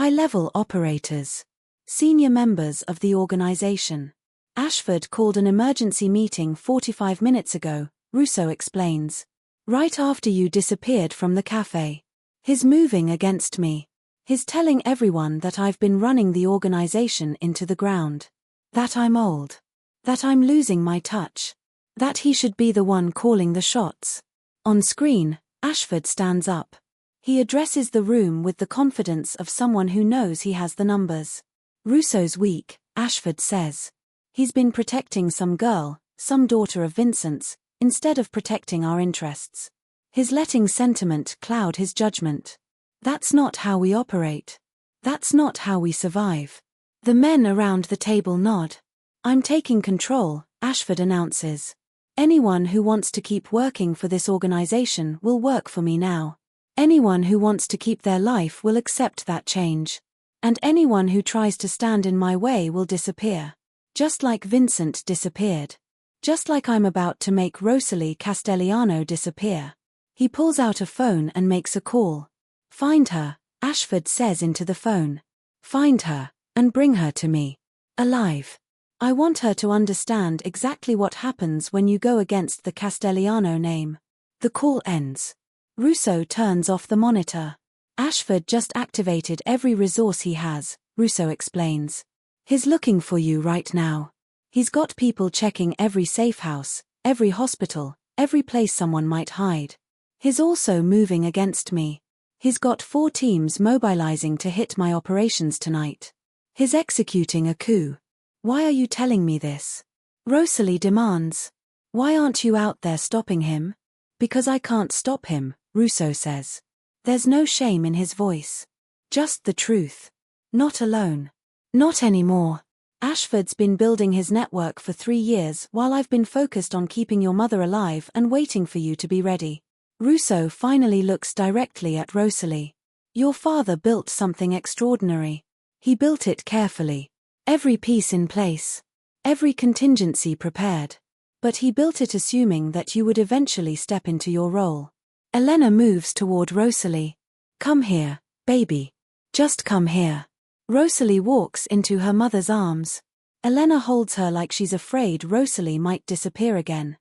High-level operators. Senior members of the organization. Ashford called an emergency meeting 45 minutes ago, Russo explains. "Right after you disappeared from the café. He's moving against me. He's telling everyone that I've been running the organization into the ground. That I'm old. That I'm losing my touch. That he should be the one calling the shots." On screen, Ashford stands up. He addresses the room with the confidence of someone who knows he has the numbers. "Russo's weak," Ashford says. "He's been protecting some girl, some daughter of Vincent's, instead of protecting our interests. He's letting sentiment cloud his judgment. That's not how we operate. That's not how we survive." The men around the table nod. "I'm taking control," Ashford announces. "Anyone who wants to keep working for this organization will work for me now. Anyone who wants to keep their life will accept that change. And anyone who tries to stand in my way will disappear. Just like Vincent disappeared. Just like I'm about to make Rosalie Castellano disappear." He pulls out a phone and makes a call. "Find her," Ashford says into the phone. "Find her, and bring her to me. Alive. I want her to understand exactly what happens when you go against the Castellano name." The call ends. Russo turns off the monitor. "Ashford just activated every resource he has," Russo explains. "He's looking for you right now. He's got people checking every safe house, every hospital, every place someone might hide. He's also moving against me. He's got 4 teams mobilizing to hit my operations tonight. He's executing a coup." "Why are you telling me this?" Rosalie demands. "Why aren't you out there stopping him?" "Because I can't stop him," Russo says. There's no shame in his voice. Just the truth. Not alone. Not anymore. Ashford's been building his network for 3 years while I've been focused on keeping your mother alive and waiting for you to be ready. Russo finally looks directly at Rosalie. "Your father built something extraordinary. He built it carefully. Every piece in place. Every contingency prepared. But he built it assuming that you would eventually step into your role." Elena moves toward Rosalie. "Come here, baby. Just come here." Rosalie walks into her mother's arms. Elena holds her like she's afraid Rosalie might disappear again.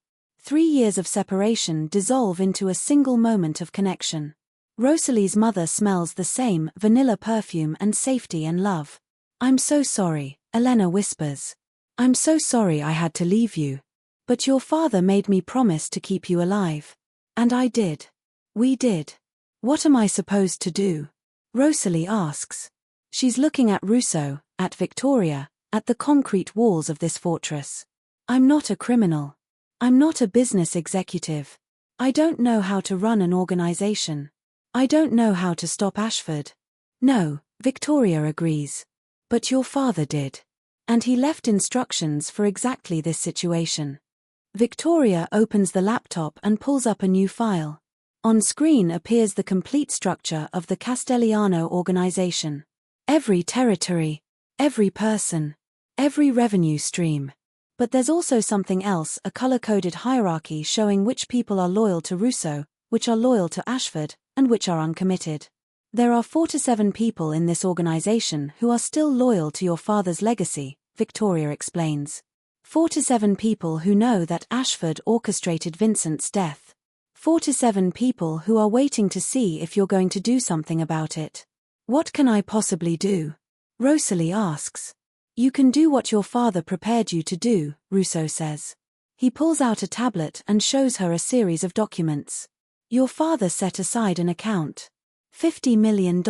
3 years of separation dissolve into a single moment of connection. Rosalie's mother smells the same vanilla perfume and safety and love. "I'm so sorry," Elena whispers. "I'm so sorry I had to leave you. But your father made me promise to keep you alive. And I did. We did. What am I supposed to do?" Rosalie asks. She's looking at Russo, at Victoria, at the concrete walls of this fortress. "I'm not a criminal. I'm not a business executive. I don't know how to run an organization. I don't know how to stop Ashford." "No," Victoria agrees. "But your father did. And he left instructions for exactly this situation." Victoria opens the laptop and pulls up a new file. On screen appears the complete structure of the Castellano organization. Every territory, every person, every revenue stream. But there's also something else, a color-coded hierarchy showing which people are loyal to Russo, which are loyal to Ashford, and which are uncommitted. "There are 4 to 7 people in this organization who are still loyal to your father's legacy," Victoria explains. 4 to 7 people who know that Ashford orchestrated Vincent's death. 4 to 7 people who are waiting to see if you're going to do something about it. "What can I possibly do?" Rosalie asks. "You can do what your father prepared you to do," Russo says. He pulls out a tablet and shows her a series of documents. "Your father set aside an account. $50 million.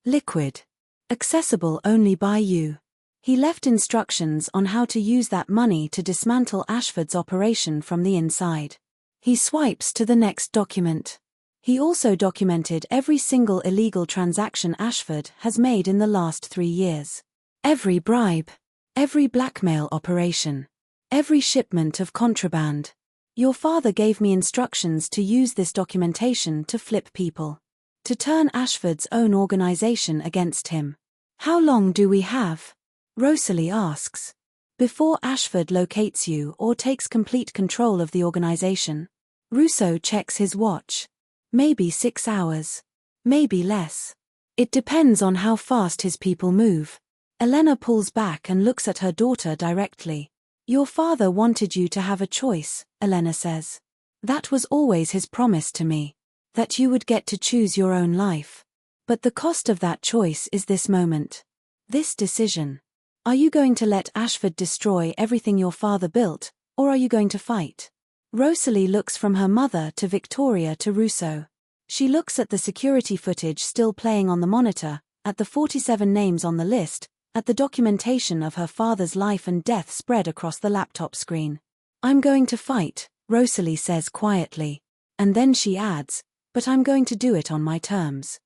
Liquid. Accessible only by you. He left instructions on how to use that money to dismantle Ashford's operation from the inside." He swipes to the next document. He also documented every single illegal transaction Ashford has made in the last 3 years. Every bribe. Every blackmail operation. Every shipment of contraband. Your father gave me instructions to use this documentation to flip people. To turn Ashford's own organization against him. "How long do we have?" Rosalie asks. "Before Ashford locates you or takes complete control of the organization?" Russo checks his watch. "Maybe 6 hours. Maybe less. It depends on how fast his people move." Elena pulls back and looks at her daughter directly. "Your father wanted you to have a choice," Elena says. "That was always his promise to me. That you would get to choose your own life. But the cost of that choice is this moment. This decision. Are you going to let Ashford destroy everything your father built, or are you going to fight?" Rosalie looks from her mother to Victoria to Russo. She looks at the security footage still playing on the monitor, at the 47 names on the list, at the documentation of her father's life and death spread across the laptop screen. "I'm going to fight," Rosalie says quietly. And then she adds, "But I'm going to do it on my terms."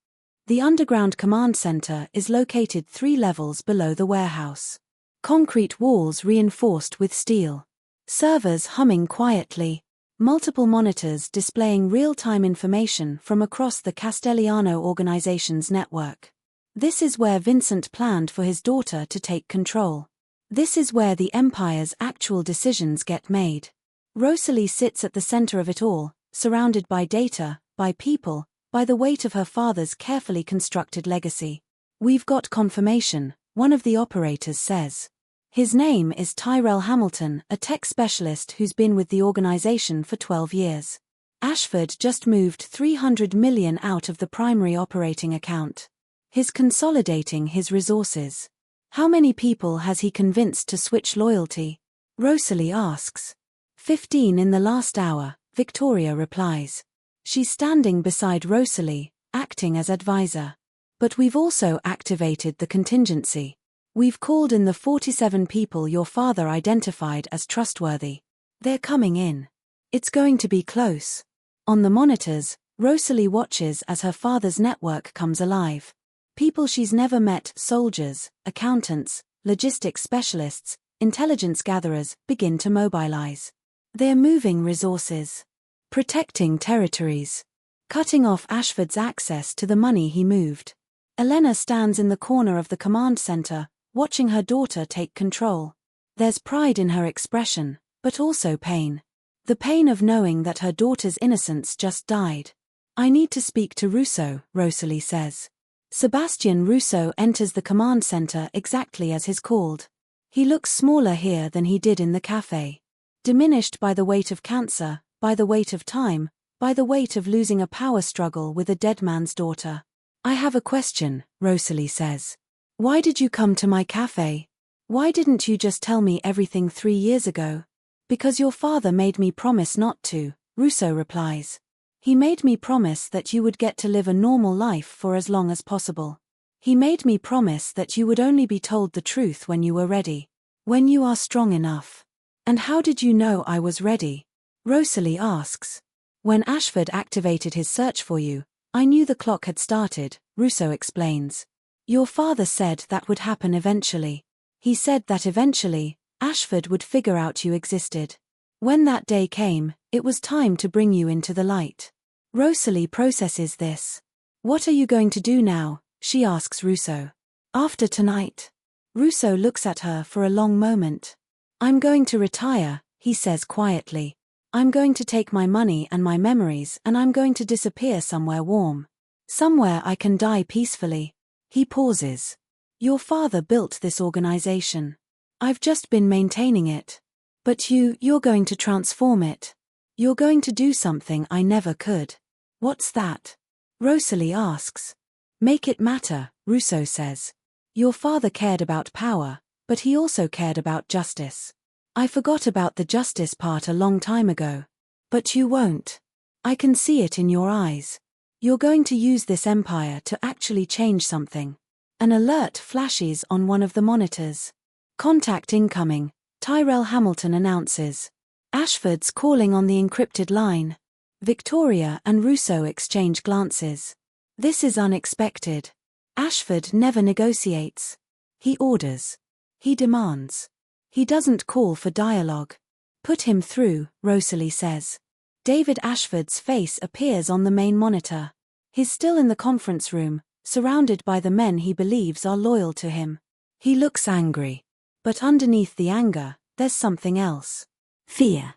The underground command center is located 3 levels below the warehouse. Concrete walls reinforced with steel. Servers humming quietly. Multiple monitors displaying real-time information from across the Castellano organization's network. This is where Vincent planned for his daughter to take control. This is where the Empire's actual decisions get made. Rosalie sits at the center of it all, surrounded by data, by people, by the weight of her father's carefully constructed legacy. "We've got confirmation," one of the operators says. His name is Tyrell Hamilton, a tech specialist who's been with the organization for 12 years. Ashford just moved $300 million out of the primary operating account. He's consolidating his resources. "How many people has he convinced to switch loyalty?" Rosalie asks. 15 in the last hour, Victoria replies. She's standing beside Rosalie, acting as advisor. "But we've also activated the contingency. We've called in the 47 people your father identified as trustworthy. They're coming in. It's going to be close." On the monitors, Rosalie watches as her father's network comes alive. People she's never met, soldiers, accountants, logistics specialists, intelligence gatherers, begin to mobilize. They're moving resources. Protecting territories. Cutting off Ashford's access to the money he moved. Elena stands in the corner of the command center, watching her daughter take control. There's pride in her expression, but also pain. The pain of knowing that her daughter's innocence just died. "I need to speak to Russo," Rosalie says. Sebastian Russo enters the command center exactly as he's called. He looks smaller here than he did in the café. Diminished by the weight of cancer, by the weight of time, by the weight of losing a power struggle with a dead man's daughter. I have a question, Rosalie says. Why did you come to my cafe? Why didn't you just tell me everything 3 years ago? Because your father made me promise not to, Russo replies. He made me promise that you would get to live a normal life for as long as possible. He made me promise that you would only be told the truth when you were ready. When you are strong enough. And how did you know I was ready? Rosalie asks. When Ashford activated his search for you, I knew the clock had started, Russo explains. Your father said that would happen eventually. He said that eventually, Ashford would figure out you existed. When that day came, it was time to bring you into the light. Rosalie processes this. What are you going to do now? She asks Russo. After tonight. Russo looks at her for a long moment. I'm going to retire, he says quietly. I'm going to take my money and my memories and I'm going to disappear somewhere warm. Somewhere I can die peacefully. He pauses. Your father built this organization. I've just been maintaining it. But you're going to transform it. You're going to do something I never could. What's that? Rosalie asks. Make it matter, Russo says. Your father cared about power, but he also cared about justice. I forgot about the justice part a long time ago. But you won't. I can see it in your eyes. You're going to use this empire to actually change something. An alert flashes on one of the monitors. Contact incoming, Tyrell Hamilton announces. Ashford's calling on the encrypted line. Victoria and Russo exchange glances. This is unexpected. Ashford never negotiates. He orders. He demands. He doesn't call for dialogue. Put him through, Rosalie says. David Ashford's face appears on the main monitor. He's still in the conference room, surrounded by the men he believes are loyal to him. He looks angry. But underneath the anger, there's something else. Fear.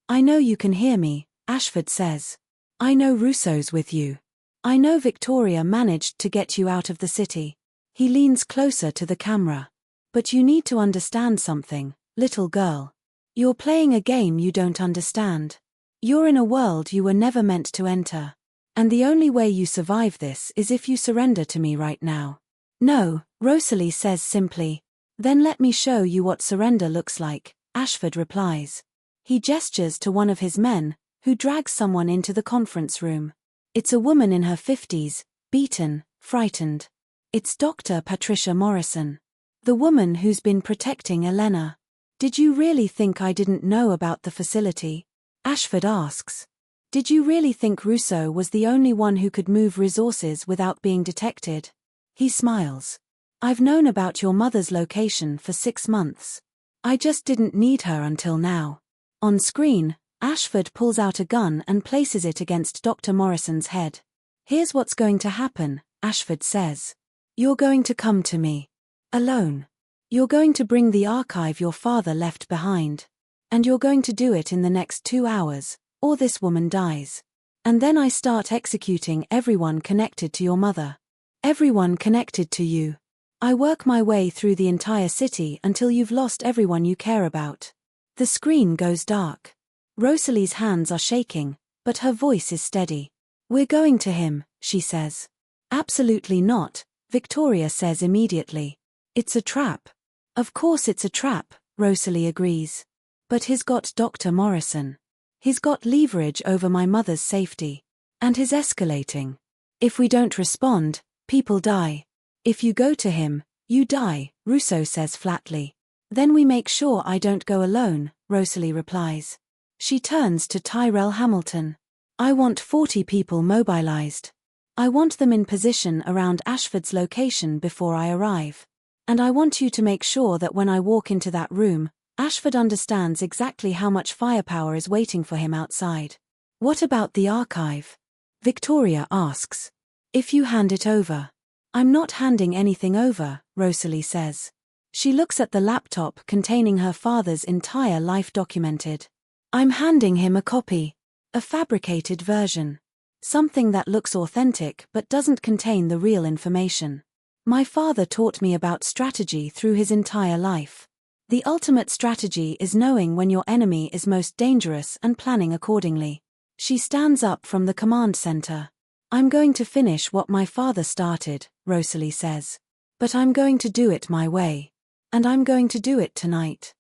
I know you can hear me, Ashford says. I know Russo's with you. I know Victoria managed to get you out of the city. He leans closer to the camera. But you need to understand something, little girl. You're playing a game you don't understand. You're in a world you were never meant to enter. And the only way you survive this is if you surrender to me right now. No, Rosalie says simply. Then let me show you what surrender looks like, Ashford replies. He gestures to one of his men, who drags someone into the conference room. It's a woman in her 50s, beaten, frightened. It's Dr. Patricia Morrison. The woman who's been protecting Elena. Did you really think I didn't know about the facility? Ashford asks. Did you really think Russo was the only one who could move resources without being detected? He smiles. I've known about your mother's location for 6 months. I just didn't need her until now. On screen, Ashford pulls out a gun and places it against Dr. Morrison's head. Here's what's going to happen, Ashford says. You're going to come to me. Alone. You're going to bring the archive your father left behind. And you're going to do it in the next 2 hours, or this woman dies. And then I start executing everyone connected to your mother. Everyone connected to you. I work my way through the entire city until you've lost everyone you care about. The screen goes dark. Rosalie's hands are shaking, but her voice is steady. We're going to him, she says. Absolutely not, Victoria says immediately. It's a trap. Of course it's a trap, Rosalie agrees. But he's got Dr. Morrison. He's got leverage over my mother's safety. And he's escalating. If we don't respond, people die. If you go to him, you die, Russo says flatly. Then we make sure I don't go alone, Rosalie replies. She turns to Tyrell Hamilton. I want 40 people mobilized. I want them in position around Ashford's location before I arrive. And I want you to make sure that when I walk into that room, Ashford understands exactly how much firepower is waiting for him outside. What about the archive? Victoria asks. If you hand it over. I'm not handing anything over, Rosalie says. She looks at the laptop containing her father's entire life documented. I'm handing him a copy. A fabricated version. Something that looks authentic but doesn't contain the real information. My father taught me about strategy through his entire life. The ultimate strategy is knowing when your enemy is most dangerous and planning accordingly. She stands up from the command center. I'm going to finish what my father started, Rosalie says. But I'm going to do it my way. And I'm going to do it tonight.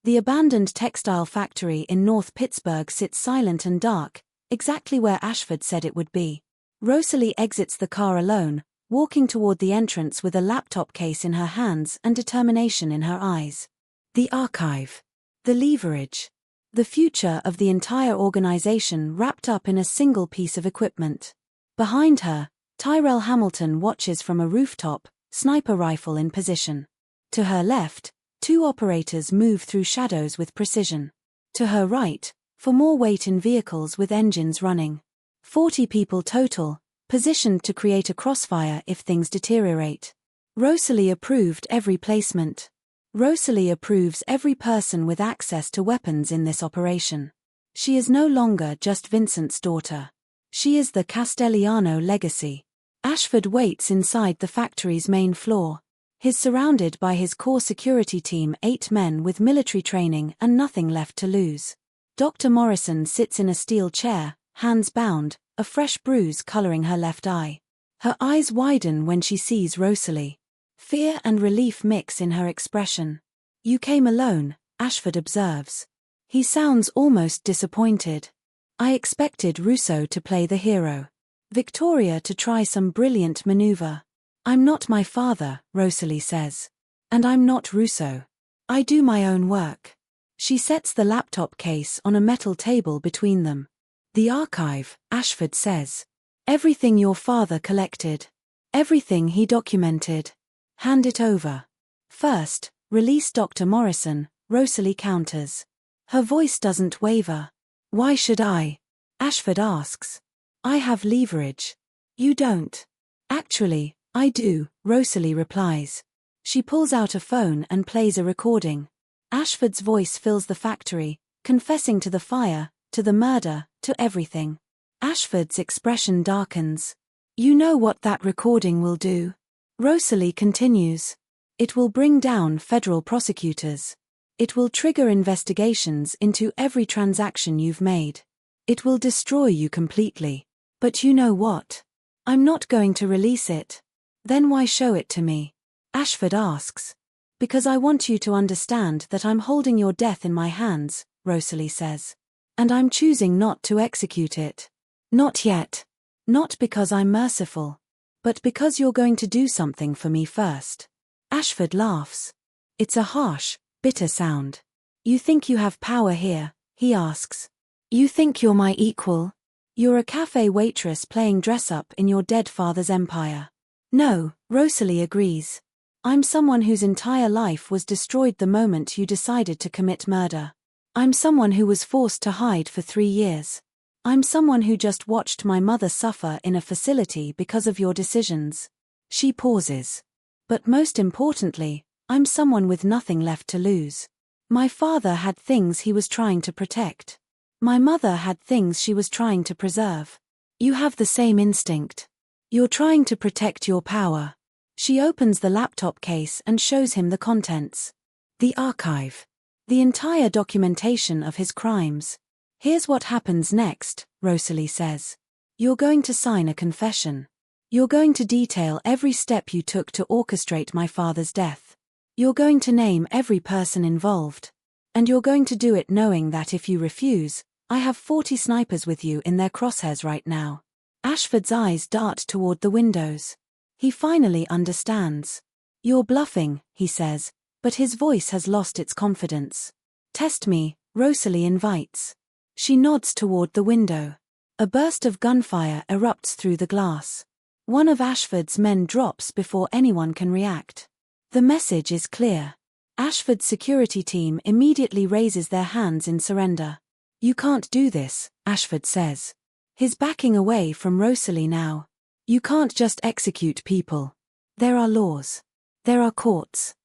The abandoned textile factory in North Pittsburgh sits silent and dark, exactly where Ashford said it would be. Rosalie exits the car alone, walking toward the entrance with a laptop case in her hands and determination in her eyes. The archive. The leverage. The future of the entire organization wrapped up in a single piece of equipment. Behind her, Tyrell Hamilton watches from a rooftop, sniper rifle in position. To her left, two operators move through shadows with precision. To her right, for more weight in vehicles with engines running. 40 people total, positioned to create a crossfire if things deteriorate. Rosalie approved every placement. Rosalie approves every person with access to weapons in this operation. She is no longer just Vincent's daughter. She is the Castellano legacy. Ashford waits inside the factory's main floor. He's surrounded by his core security team, 8 men with military training and nothing left to lose. Dr. Morrison sits in a steel chair, hands bound, a fresh bruise coloring her left eye. Her eyes widen when she sees Rosalie. Fear and relief mix in her expression. You came alone, Ashford observes. He sounds almost disappointed. I expected Russo to play the hero. Victoria to try some brilliant maneuver. I'm not my father, Rosalie says. And I'm not Russo. I do my own work. She sets the laptop case on a metal table between them. The archive, Ashford says. Everything your father collected. Everything he documented. Hand it over. First, release Dr. Morrison, Rosalie counters. Her voice doesn't waver. Why should I? Ashford asks. I have leverage. You don't. Actually, I do, Rosalie replies. She pulls out a phone and plays a recording. Ashford's voice fills the factory, confessing to the fire, to the murder, to everything. Ashford's expression darkens. You know what that recording will do? Rosalie continues. It will bring down federal prosecutors. It will trigger investigations into every transaction you've made. It will destroy you completely. But you know what? I'm not going to release it. Then why show it to me? Ashford asks. Because I want you to understand that I'm holding your death in my hands, Rosalie says. And I'm choosing not to execute it. Not yet. Not because I'm merciful. But because you're going to do something for me first. Ashford laughs. It's a harsh, bitter sound. You think you have power here, he asks. You think you're my equal? You're a cafe waitress playing dress-up in your dead father's empire. No, Rosalie agrees. I'm someone whose entire life was destroyed the moment you decided to commit murder. I'm someone who was forced to hide for 3 years. I'm someone who just watched my mother suffer in a facility because of your decisions. She pauses. But most importantly, I'm someone with nothing left to lose. My father had things he was trying to protect. My mother had things she was trying to preserve. You have the same instinct. You're trying to protect your power. She opens the laptop case and shows him the contents. The archive. The entire documentation of his crimes. Here's what happens next, Rosalie says. You're going to sign a confession. You're going to detail every step you took to orchestrate my father's death. You're going to name every person involved. And you're going to do it knowing that if you refuse, I have 40 snipers with you in their crosshairs right now. Ashford's eyes dart toward the windows. He finally understands. You're bluffing, he says, but his voice has lost its confidence. Test me, Rosalie invites. She nods toward the window. A burst of gunfire erupts through the glass. One of Ashford's men drops before anyone can react. The message is clear. Ashford's security team immediately raises their hands in surrender. You can't do this, Ashford says. He's backing away from Rosalie now. You can't just execute people. There are laws. There are courts.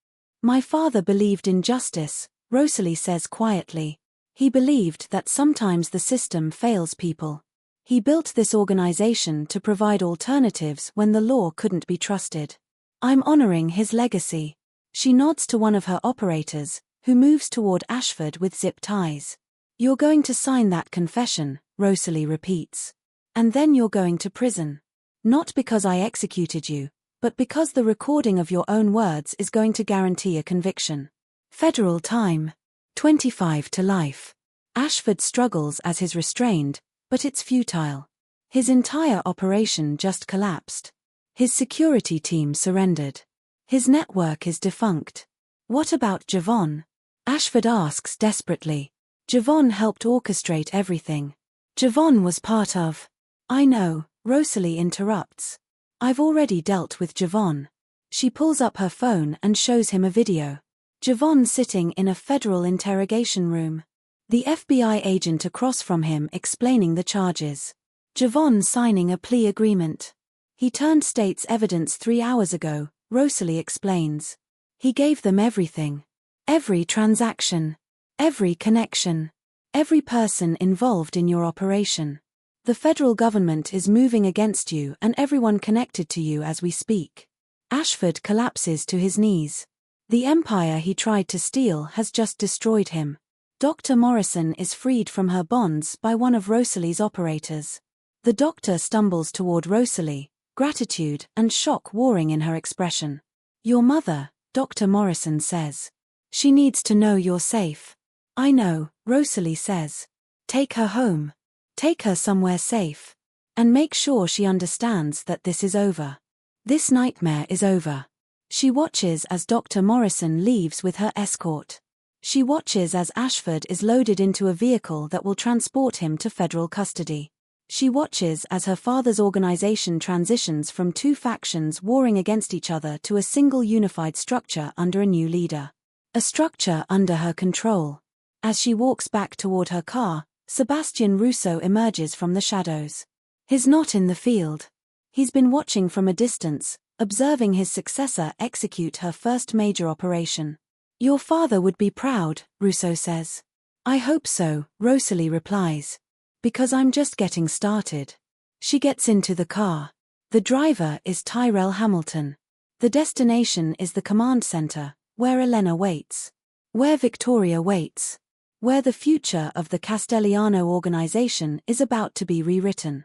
My father believed in justice, Rosalie says quietly. He believed that sometimes the system fails people. He built this organization to provide alternatives when the law couldn't be trusted. I'm honoring his legacy. She nods to one of her operators, who moves toward Ashford with zip ties. You're going to sign that confession, Rosalie repeats. And then you're going to prison. Not because I executed you, but because the recording of your own words is going to guarantee a conviction. Federal time. 25 to life. Ashford struggles as he's restrained, but it's futile. His entire operation just collapsed. His security team surrendered. His network is defunct. What about Javon? Ashford asks desperately. Javon helped orchestrate everything. Javon was part of... I know, Rosalie interrupts. I've already dealt with Javon. She pulls up her phone and shows him a video. Javon sitting in a federal interrogation room. The FBI agent across from him explaining the charges. Javon signing a plea agreement. He turned state's evidence 3 hours ago, Rosalie explains. He gave them everything. Every transaction. Every connection. Every person involved in your operation. The federal government is moving against you and everyone connected to you as we speak. Ashford collapses to his knees. The empire he tried to steal has just destroyed him. Dr. Morrison is freed from her bonds by one of Rosalie's operators. The doctor stumbles toward Rosalie, gratitude and shock warring in her expression. Your mother, Dr. Morrison says. She needs to know you're safe. I know, Rosalie says. Take her home. Take her somewhere safe. And make sure she understands that this is over. This nightmare is over. She watches as Dr. Morrison leaves with her escort. She watches as Ashford is loaded into a vehicle that will transport him to federal custody. She watches as her father's organization transitions from 2 factions warring against each other to a single unified structure under a new leader. A structure under her control. As she walks back toward her car, Sebastian Russo emerges from the shadows. He's not in the field. He's been watching from a distance, observing his successor execute her first major operation. Your father would be proud, Russo says. I hope so, Rosalie replies. Because I'm just getting started. She gets into the car. The driver is Tyrell Hamilton. The destination is the command center, where Elena waits. Where Victoria waits. Where the future of the Castellano organization is about to be rewritten.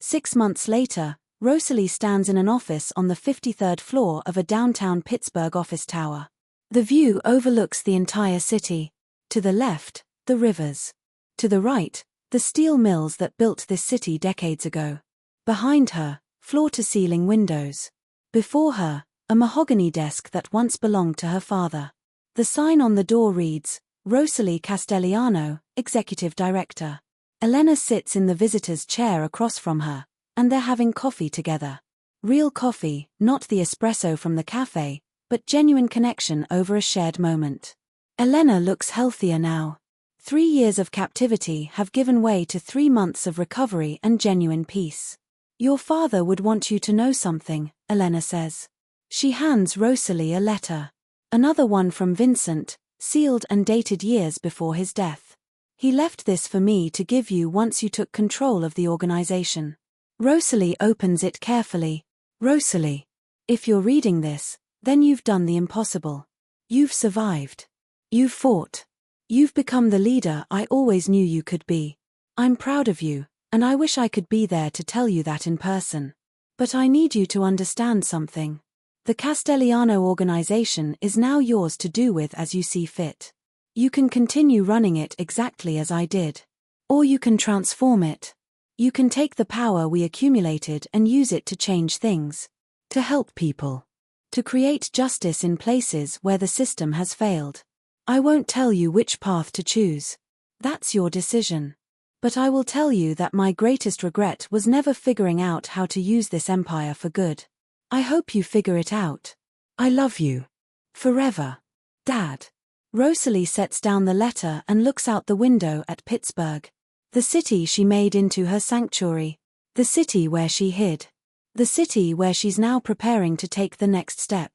6 months later, Rosalie stands in an office on the 53rd floor of a downtown Pittsburgh office tower. The view overlooks the entire city. To the left, the rivers. To the right, the steel mills that built this city decades ago. Behind her, floor-to-ceiling windows. Before her, a mahogany desk that once belonged to her father. The sign on the door reads, Rosalie Castellano, Executive Director. Elena sits in the visitor's chair across from her, and they're having coffee together. Real coffee, not the espresso from the Café, but genuine connection over a shared moment. Elena looks healthier now. 3 years of captivity have given way to 3 months of recovery and genuine peace. Your father would want you to know something, Elena says. She hands Rosalie a letter. Another one from Vincent, sealed and dated years before his death. He left this for me to give you once you took control of the organization. Rosalie opens it carefully. Rosalie, if you're reading this, then you've done the impossible. You've survived. You've fought. You've become the leader I always knew you could be. I'm proud of you, and I wish I could be there to tell you that in person. But I need you to understand something. The Castellano organization is now yours to do with as you see fit. You can continue running it exactly as I did. Or you can transform it. You can take the power we accumulated and use it to change things. To help people. To create justice in places where the system has failed. I won't tell you which path to choose. That's your decision. But I will tell you that my greatest regret was never figuring out how to use this empire for good. I hope you figure it out. I love you. Forever. Dad. Rosalie sets down the letter and looks out the window at Pittsburgh. The city she made into her sanctuary. The city where she hid. The city where she's now preparing to take the next step.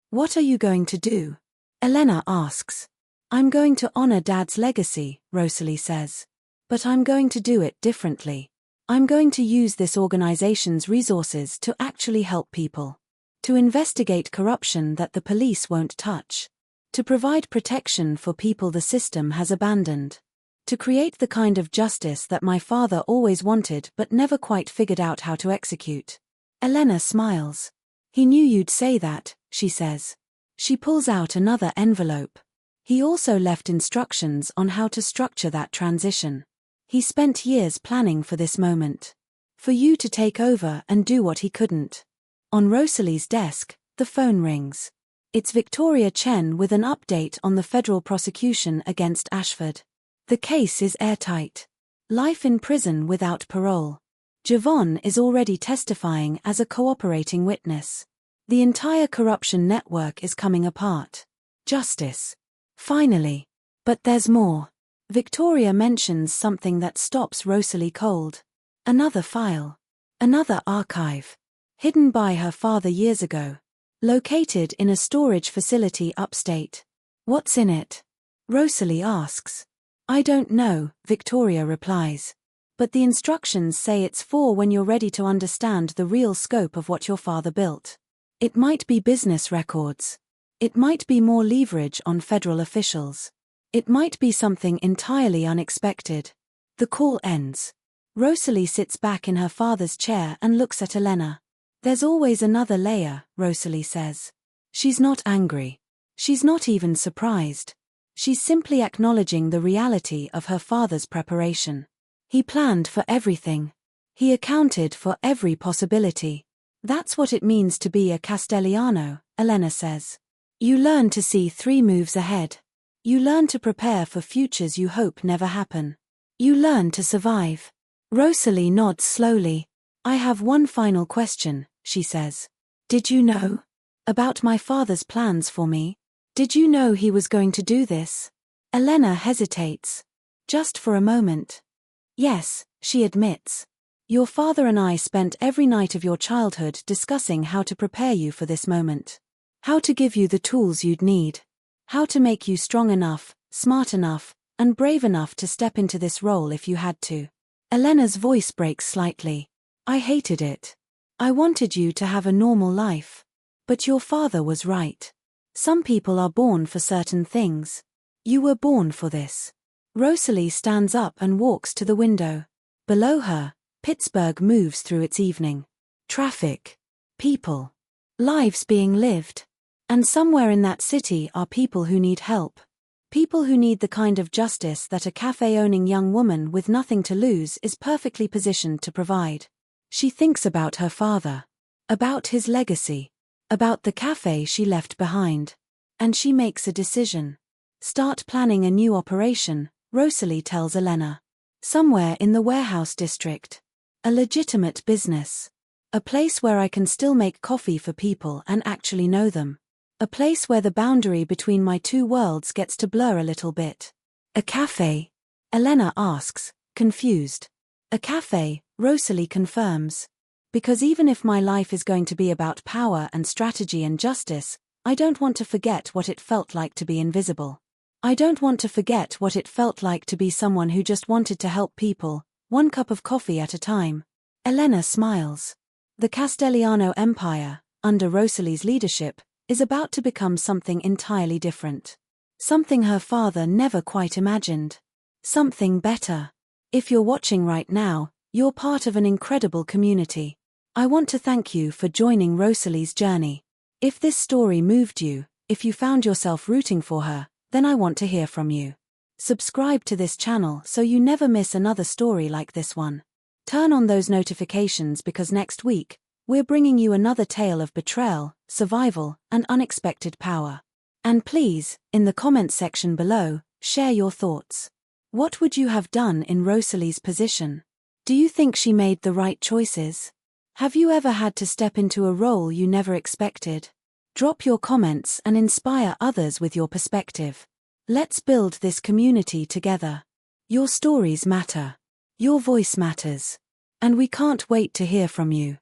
What are you going to do? Elena asks. I'm going to honor Dad's legacy, Rosalie says. But I'm going to do it differently. I'm going to use this organization's resources to actually help people. To investigate corruption that the police won't touch. To provide protection for people the system has abandoned. To create the kind of justice that my father always wanted but never quite figured out how to execute. Elena smiles. He knew you'd say that, she says. She pulls out another envelope. He also left instructions on how to structure that transition. He spent years planning for this moment. For you to take over and do what he couldn't. On Rosalie's desk, the phone rings. It's Victoria Chen with an update on the federal prosecution against Ashford. The case is airtight. Life in prison without parole. Javon is already testifying as a cooperating witness. The entire corruption network is coming apart. Justice. Finally. But there's more. Victoria mentions something that stops Rosalie cold. Another file. Another archive. Hidden by her father years ago. Located in a storage facility upstate. What's in it? Rosalie asks. I don't know, Victoria replies. But the instructions say it's for when you're ready to understand the real scope of what your father built. It might be business records. It might be more leverage on federal officials. It might be something entirely unexpected. The call ends. Rosalie sits back in her father's chair and looks at Elena. There's always another layer, Rosalie says. She's not angry. She's not even surprised. She's simply acknowledging the reality of her father's preparation. He planned for everything. He accounted for every possibility. That's what it means to be a Castellano, Elena says. You learn to see 3 moves ahead. You learn to prepare for futures you hope never happen. You learn to survive. Rosalie nods slowly. I have one final question, she says. Did you know about my father's plans for me? Did you know he was going to do this? Elena hesitates. Just for a moment. Yes, she admits. Your father and I spent every night of your childhood discussing how to prepare you for this moment. How to give you the tools you'd need. How to make you strong enough, smart enough, and brave enough to step into this role if you had to. Elena's voice breaks slightly. I hated it. I wanted you to have a normal life. But your father was right. Some people are born for certain things. You were born for this. Rosalie stands up and walks to the window. Below her, Pittsburgh moves through its evening. Traffic. People. Lives being lived. And somewhere in that city are people who need help. People who need the kind of justice that a cafe-owning young woman with nothing to lose is perfectly positioned to provide. She thinks about her father. About his legacy. About the cafe she left behind. And she makes a decision. Start planning a new operation, Rosalie tells Elena. Somewhere in the warehouse district. A legitimate business. A place where I can still make coffee for people and actually know them. A place where the boundary between my 2 worlds gets to blur a little bit. A cafe? Elena asks, confused. A cafe, Rosalie confirms. Because even if my life is going to be about power and strategy and justice, I don't want to forget what it felt like to be invisible. I don't want to forget what it felt like to be someone who just wanted to help people, 1 cup of coffee at a time. Elena smiles. The Castellano Empire, under Rosalie's leadership, is about to become something entirely different. Something her father never quite imagined. Something better. If you're watching right now, you're part of an incredible community. I want to thank you for joining Rosalie's journey. If this story moved you, if you found yourself rooting for her, then I want to hear from you. Subscribe to this channel so you never miss another story like this one. Turn on those notifications because next week, we're bringing you another tale of betrayal, survival, and unexpected power. And please, in the comments section below, share your thoughts. What would you have done in Rosalie's position? Do you think she made the right choices? Have you ever had to step into a role you never expected? Drop your comments and inspire others with your perspective. Let's build this community together. Your stories matter. Your voice matters. And we can't wait to hear from you.